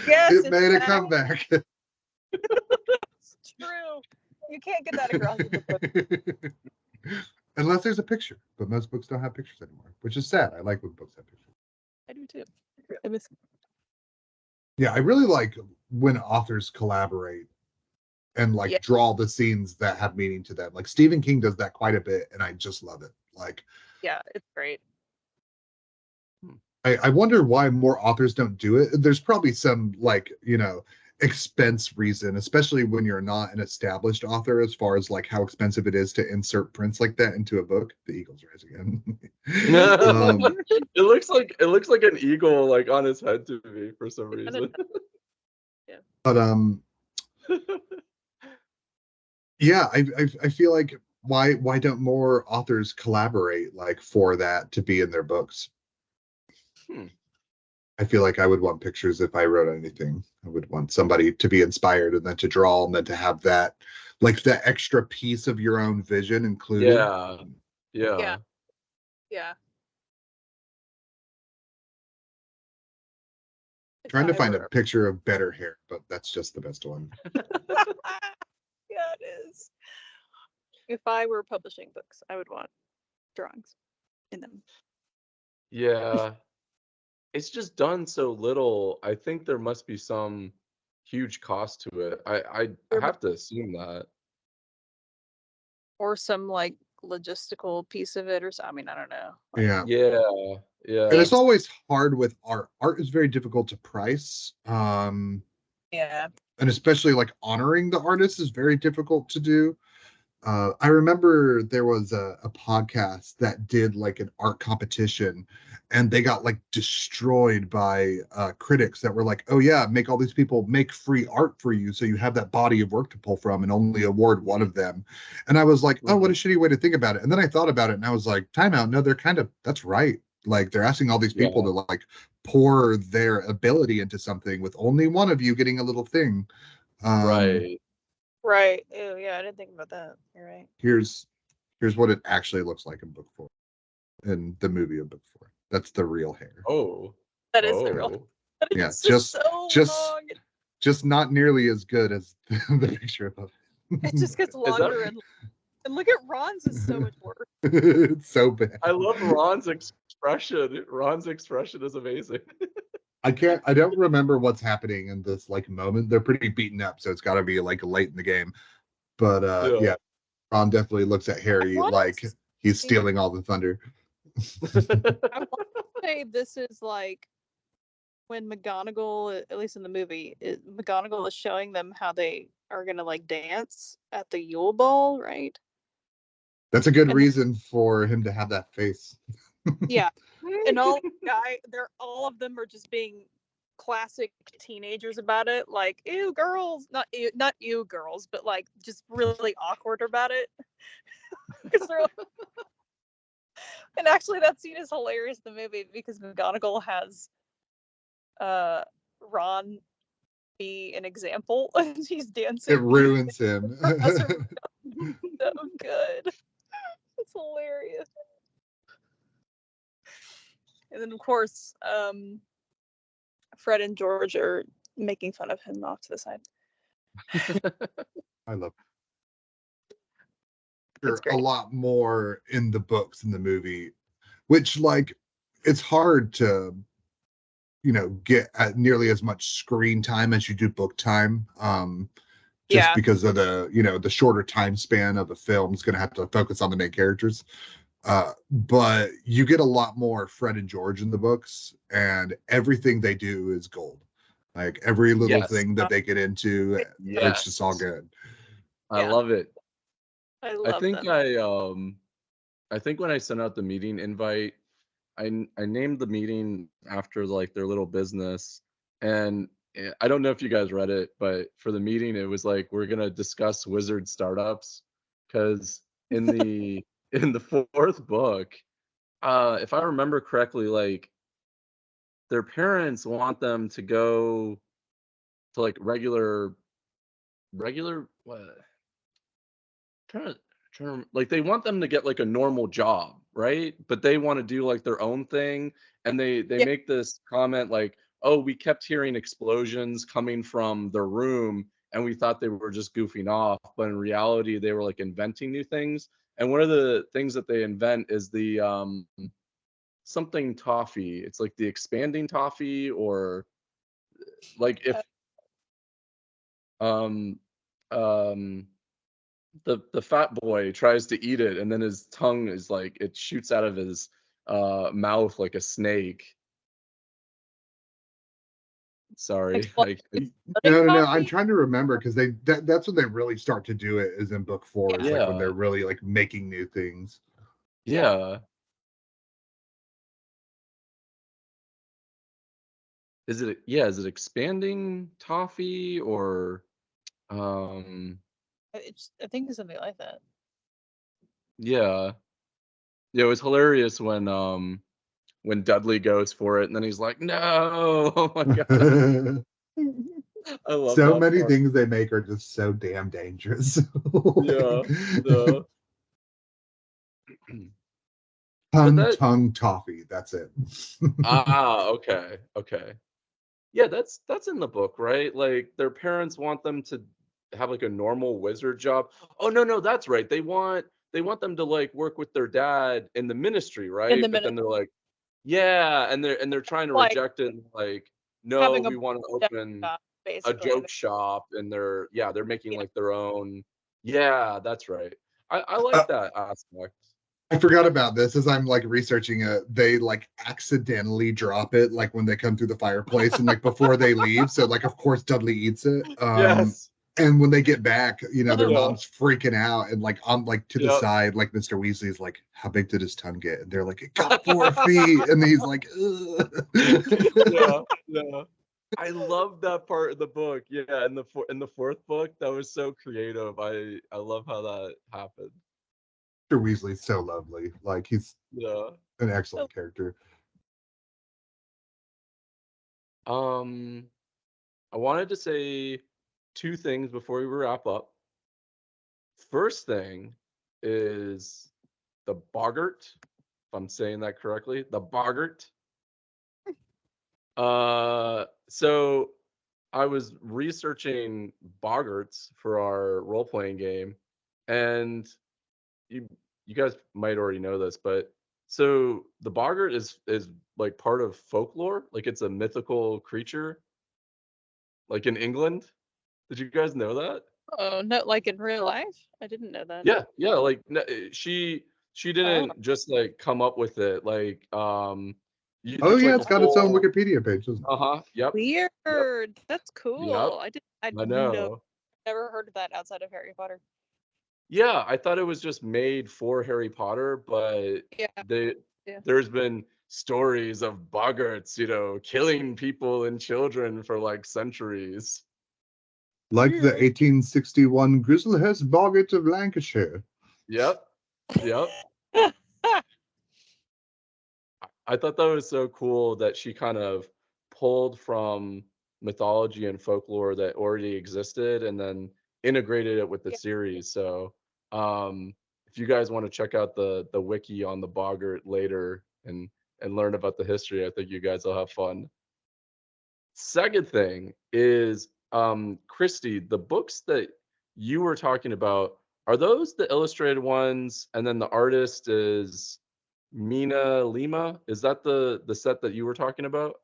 Yes, it made a comeback. It's true. You can't get that across in the book. Unless there's a picture, but most books don't have pictures anymore, which is sad. I like when books have pictures. I do too. I miss. Yeah, I really like when authors collaborate and like draw the scenes that have meaning to them. Like Stephen King does that quite a bit, and I just love it. Like, yeah, it's great. I wonder why more authors don't do it. There's probably some like, expense reason, especially when you're not an established author, as far as like how expensive it is to insert prints like that into a book. The eagle's rise again. It looks like an eagle like on his head to me for some reason. Yeah. But yeah, I feel like why don't more authors collaborate like for that to be in their books? I feel like I would want pictures if I wrote anything. I would want somebody to be inspired and then to draw and then to have that, like that extra piece of your own vision included. Yeah. Trying to find a picture of better hair, but that's just the best one. Yeah, it is. If I were publishing books, I would want drawings in them. Yeah. It's just done so little. I think there must be some huge cost to it. I have to assume that. Or some like logistical piece of it or something. I mean, I don't know. Yeah. Yeah. And it's always hard with art. Art is very difficult to price. Yeah. And especially like honoring the artist is very difficult to do. I remember there was a podcast that did like an art competition, and they got like destroyed by critics that were like, "Oh yeah, make all these people make free art for you, so you have that body of work to pull from, and only award one of them." And I was like, "Oh, what a shitty way to think about it." And then I thought about it, and I was like, "Time out. No, that's right. Like they're asking all these people to like pour their ability into something with only one of you getting a little thing." Right. Right. Ew, yeah, I didn't think about that. You're right. Here's what it actually looks like in book 4, in the movie of book 4. That's the real hair. Oh. That is the real. But Yeah, it's just so long. just not nearly as good as the picture above it. It just gets longer and look at Ron's is so much worse. It's so bad. I love Ron's expression. Ron's expression is amazing. I don't remember what's happening in this like moment. They're pretty beaten up, so it's got to be like late in the game. But yeah, Ron definitely looks at Harry like he's stealing all the thunder. I want to say this is like when McGonagall, at least in the movie, McGonagall is showing them how they are gonna like dance at the Yule Ball, right? That's a good reason for him to have that face. Yeah, and all of them are just being classic teenagers about it, like ew girls, not ew girls, but like just really awkward about it. Because they're and actually that scene is hilarious in the movie because McGonagall has Ron be an example and he's dancing. It ruins him. So good. It's hilarious. And then of course, Fred and George are making fun of him off to the side. I love it. A lot more in the books in the movie, which like it's hard to get at nearly as much screen time as you do book time. Just because of the shorter time span of a film is going to have to focus on the main characters. But you get a lot more Fred and George in the books, and everything they do is gold. Like every little thing that they get into, it's just all good. I love it. I love them. I think when I sent out the meeting invite, I named the meeting after like their little business, and I don't know if you guys read it, but for the meeting it was like we're gonna discuss wizard startups, because in the in the 4th book, if I remember correctly, like their parents want them to go to like regular what? Like they want them to get like a normal job, right? But they want to do like their own thing, and they make this comment like, "Oh, we kept hearing explosions coming from the room, and we thought they were just goofing off, but in reality, they were like inventing new things." And one of the things that they invent is the something toffee. It's like the expanding toffee, or like if um the fat boy tries to eat it, and then his tongue is like it shoots out of his mouth like a snake. Sorry. No. I'm trying to remember because that's when they really start to do it, is in book 4. It's like when they're really like making new things. Yeah. Is it expanding toffee, or I think it's something like that. yeah. Yeah, it was hilarious when Dudley goes for it and then he's like, "No." Oh my god. I love so many things they make are just so damn dangerous. Yeah. Tongue toffee, that's it. Okay. Yeah, that's in the book, right? Like their parents want them to have like a normal wizard job. Oh no, that's right. They want them to like work with their dad in the ministry, right? But then they're like, yeah, and they're trying to reject it, and like, no, we want to open a joke shop, and they're making like their own. Yeah, that's right. I like that aspect. I forgot about this as I'm like researching it. They like accidentally drop it like when they come through the fireplace and like before they leave. So like of course Dudley eats it. Yes. And when they get back, their Yeah. mom's freaking out and like on like to the Yep. side, like Mr. Weasley's like, how big did his tongue get? And they're like, it got 4 feet. And he's like, Yeah. Yeah. I love that part of the book. Yeah, in the fourth book, that was so creative. I love how that happened. Mr. Weasley's so lovely. Like he's Yeah. an excellent character. I wanted to say 2 things before we wrap up. First thing is the boggart, if I'm saying that correctly, the boggart. So I was researching boggarts for our role-playing game, and you guys might already know this, but so the boggart is like part of folklore, like it's a mythical creature, like in England. Did you guys know that? Oh, no, like in real life? I didn't know that. Yeah, like she Oh. didn't just like come up with it, like Oh it's yeah, like it's a got its own whole Wikipedia page, doesn't it? yep, Weird. That's yep, cool. I I know. never heard of that outside of Harry Potter. Yeah, I thought it was just made for Harry Potter, but Yeah. they Yeah. there's been stories of boggarts, killing people and children for like centuries. Like the 1861 Grizzlehurst Boggart of Lancashire. Yep. Yep. I thought that was so cool that she kind of pulled from mythology and folklore that already existed and then integrated it with the Yeah. series. So if you guys want to check out the wiki on the boggart later and learn about the history, I think you guys will have fun. Second thing is Christy, the books that you were talking about, are those the illustrated ones and then the artist is Mina Lima? Is that the set that you were talking about?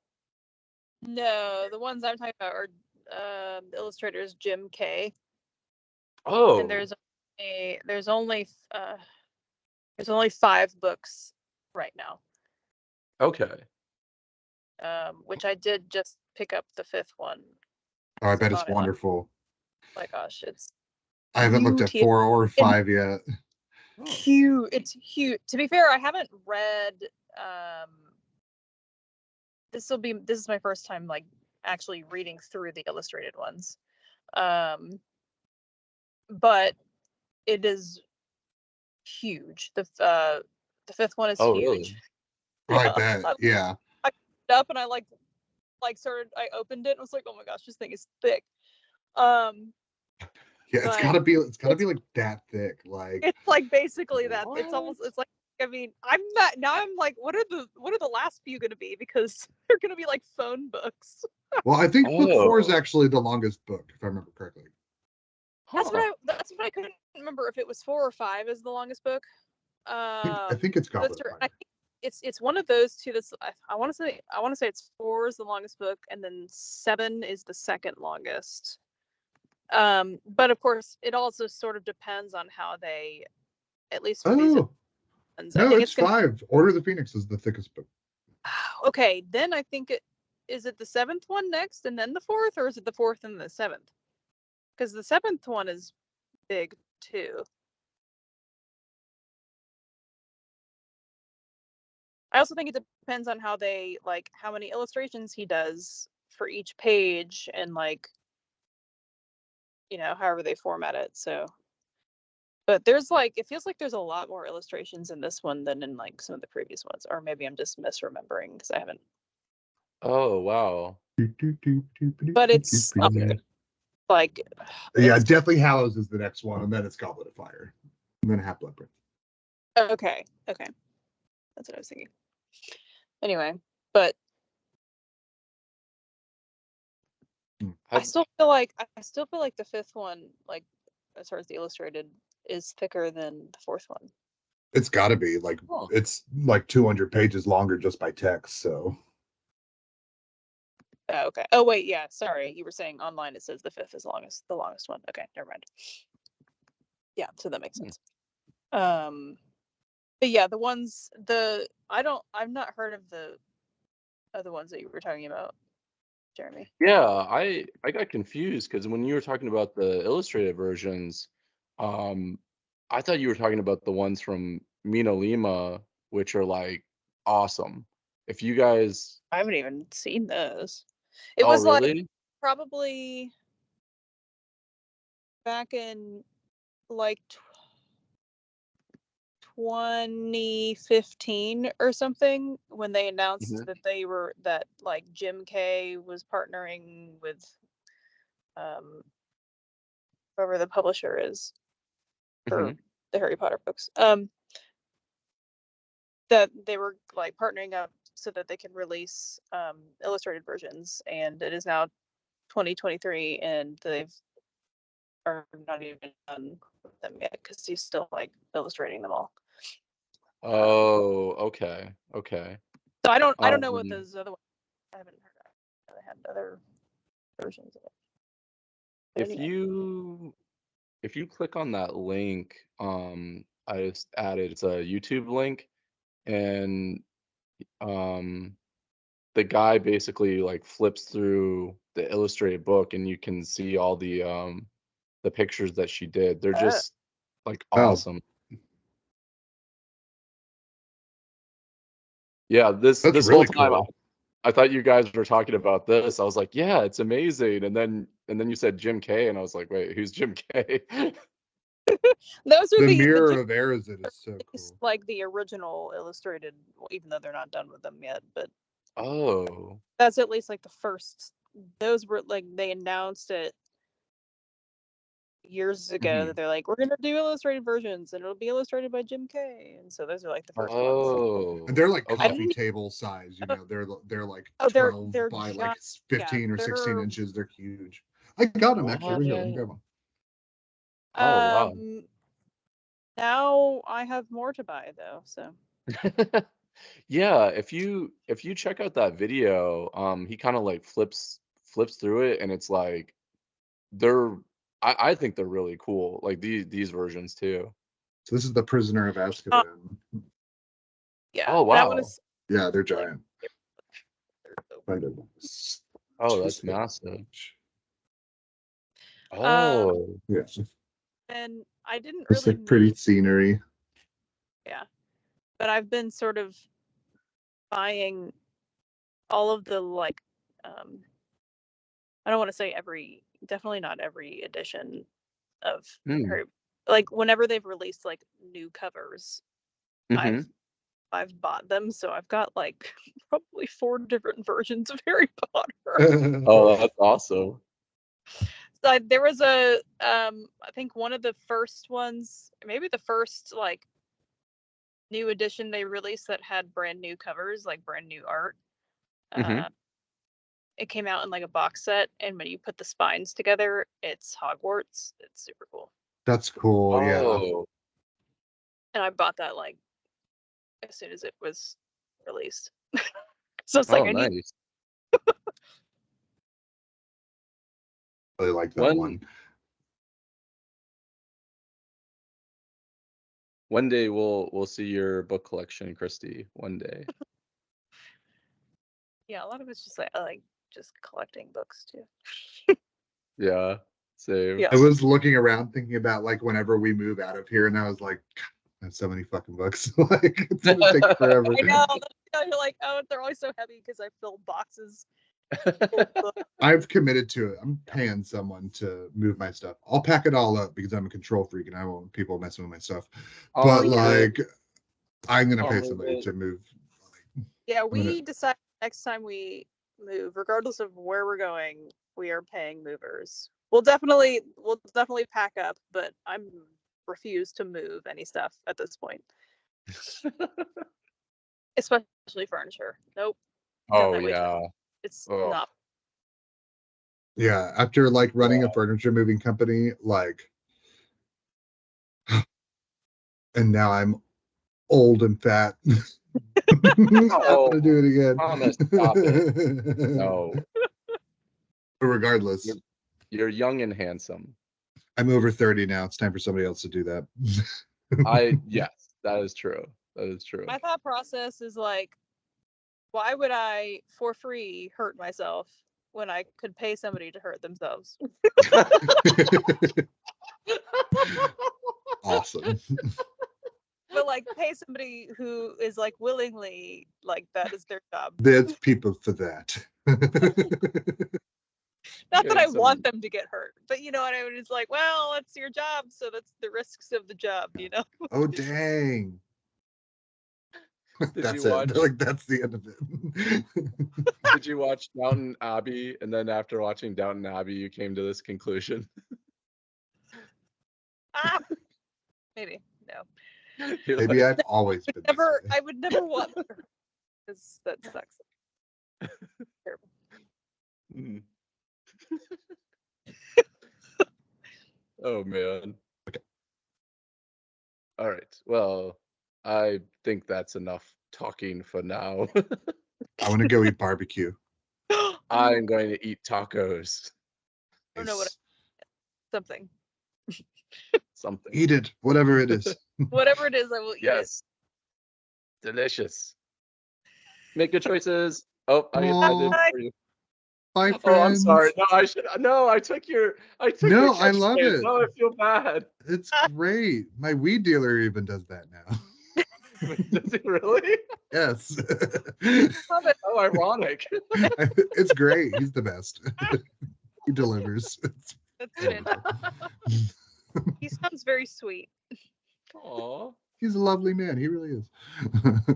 No, the ones I'm talking about are the illustrators Jim Kay. Oh. And there's only 5 books right now. Okay. Which I did just pick up the 5th one. Oh, I bet it's wonderful. Oh my gosh, it's I haven't looked at 4 or 5 yet. Huge. It's huge. To be fair, I haven't read this is my first time like actually reading through the illustrated ones. But it is huge. The 5th one is huge. Really? I bet. Yeah. I picked it up and I I opened it and was like, oh my gosh, this thing is thick. Yeah, it's gotta be like that thick. Like it's like basically that. What? It's like, I mean, I'm like, what are the last few gonna be? Because they're gonna be like phone books. Well, I think book 4 is actually the longest book, if I remember correctly. That's what I couldn't remember if it was 4 or 5 is the longest book. I think it's Goblet of Fire. I think it's one of those two. That's I want to say it's 4 is the longest book, and then 7 is the second longest. But of course, it also sort of depends on how they, at least for these. No, it's 5. Order of the Phoenix is the thickest book. Okay, then I think is it the 7th one next, and then the 4th, or is it the 4th and the 7th? Because the 7th one is big too. I also think it depends on how they how many illustrations he does for each page, and however they format it. So, but there's it feels like there's a lot more illustrations in this one than in some of the previous ones, or maybe I'm just misremembering because I haven't. Oh wow. But it's yeah, Deathly Hallows is the next one, and then it's Goblet of Fire, and then Half-Blood Prince. Okay, that's what I was thinking. Anyway, but I still feel like the 5th one, as far as the illustrated, is thicker than the 4th one. It's got to be it's 200 pages longer just by text. So. Oh, okay. Oh wait, yeah. Sorry, you were saying online it says the 5th is the longest one. Okay, never mind. Yeah, so that makes sense. But yeah, I've not heard of the other ones that you were talking about, Jeremy. Yeah, I got confused because when you were talking about the illustrated versions, um, I thought you were talking about the ones from Mina Lima, which are like awesome. If you guys, I haven't even seen those. It oh was like really? probably back in like 2015 or something when they announced Mhm. that like Jim K was partnering with whoever the publisher is for Mhm. the Harry Potter books. That they were like partnering up so that they could release illustrated versions, and it is now 2023 and they've are not even done with them yet because he's still like illustrating them all. Oh, okay, okay. So I don't know what Um, those other ones. I haven't heard of. They had other versions of it. But if anyway. you click on that link, I just added, it's a YouTube link, and um the guy basically like flips through the illustrated book and you can see all the pictures that she did. They're just like Oh, awesome. Yeah, this that's this whole really time cool. I thought you guys were talking about this. I was like, yeah, it's amazing. And then you said Jim K and I was like, wait, who's Jim K? Those are The the Mirror of Erised is so cool. like the original illustrated, even though they're not done with them yet. But Oh. that's at least like the first. Those were like they announced it years ago Mhm. that they're like, we're gonna do illustrated versions and it'll be illustrated by Jim K. And so those are like the first ones. Oh. And they're like Okay. coffee table size, you know. They're like Oh, 12 they're by like giant. Yeah, 15 or 16 they're inches. They're huge. I got them actually. Over here, let me What? grab one. Oh wow. Now I have more to buy though, so Yeah, if you check out that video, he kind of like flips through it, and it's like they're I think they're really cool. Like these versions too. So this is the Prisoner of uh, Azkaban. yeah. Oh And I want wow. to Yeah, they're like giant. Kind of. Oh, that's massive. um Oh. Yeah, and I didn't it's really like pretty move, scenery. yeah, but I've been sort of buying all of the like I don't want to say definitely not every edition of Hmm. Harry, like whenever they've released like new covers, I've Mm-hmm. I've bought them, so I've got like probably 4 different versions of Harry Potter. Oh, that's awesome. So there was I think one of the first ones, maybe the first like new edition they released that had brand new covers, like brand new art. Mm-hmm. It came out in like a box set, and when you put the spines together, it's Hogwarts. It's super cool. That's cool. Yeah. Oh. And I bought that like as soon as it was released. So it's like Oh, I need. nice. Really like that One one. one day we'll see your book collection, Christy. One day. Yeah, a lot of it's just like I like just collecting books too. Yeah. Same. Yeah. I was looking around thinking about like whenever we move out of here, and I was like, I have so many fucking books. Like it's gonna take forever. I know. You're like, oh, they're always so heavy because I fill boxes full of books. I've committed to it. I'm paying someone to move my stuff. I'll pack it all up because I'm a control freak and I won't want people messing with my stuff. I'll But move it. like, I'm gonna I'll pay move somebody it. to move. Yeah, I'm gonna. we decide next time we move, regardless of where we're going, we are paying movers. We'll definitely pack up, but I'm refuse to move any stuff at this point, especially furniture. Nope, done Oh that way too. yeah. It's Oh. not. Yeah, after like running a Yeah. furniture moving company, like, and now I'm old and fat. Not Oh, gonna do it again. Thomas, stop it. No. But You're, regardless, you're young and handsome. I'm over 30 now. It's time for somebody else to do that. Yes, that is true. That is true. My thought process is like, why would I for free hurt myself when I could pay somebody to hurt themselves? Awesome. But like pay somebody who is like willingly, like that is their job. There's people for that. Not that Getting I some- want them to get hurt, but you know what I mean? It's like, well, it's your job, so that's the risks of the job, you know? Oh dang. Did That's you it. watch? Like that's the end of it. Did you watch Downton Abbey, and then after watching Downton Abbey, you came to this conclusion? Ah, maybe no. You're Maybe like, I've always been. Never, This way. I would never want her because that sucks. Terrible. "Hmm." Oh man. Okay. All right. Well, I think that's enough talking for now. I want to go eat barbecue. I'm going to eat tacos. I don't know what Nice. something. Something. Eat it, whatever it is. Whatever it is, I will eat Yes. Delicious. Make good choices. Oh, I did Aw. for you. Bye, Oh, friends. I'm sorry. No, I should. No, I took your. No, I love catchphrase. it. Now I feel bad. It's great. My weed dealer even does that now. Does he really? Yes. Love it. How ironic. It's great. He's the best. He delivers. It's That's wonderful. fantastic. He sounds very sweet. Aw. He's a lovely man. He really is.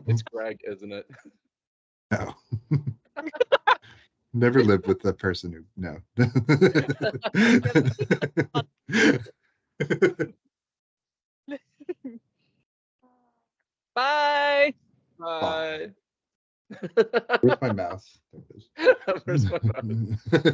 It's Greg, isn't it? No. Never lived with the person who no. Bye. Bye. Where's my mouse? There it is. Where's my mouse?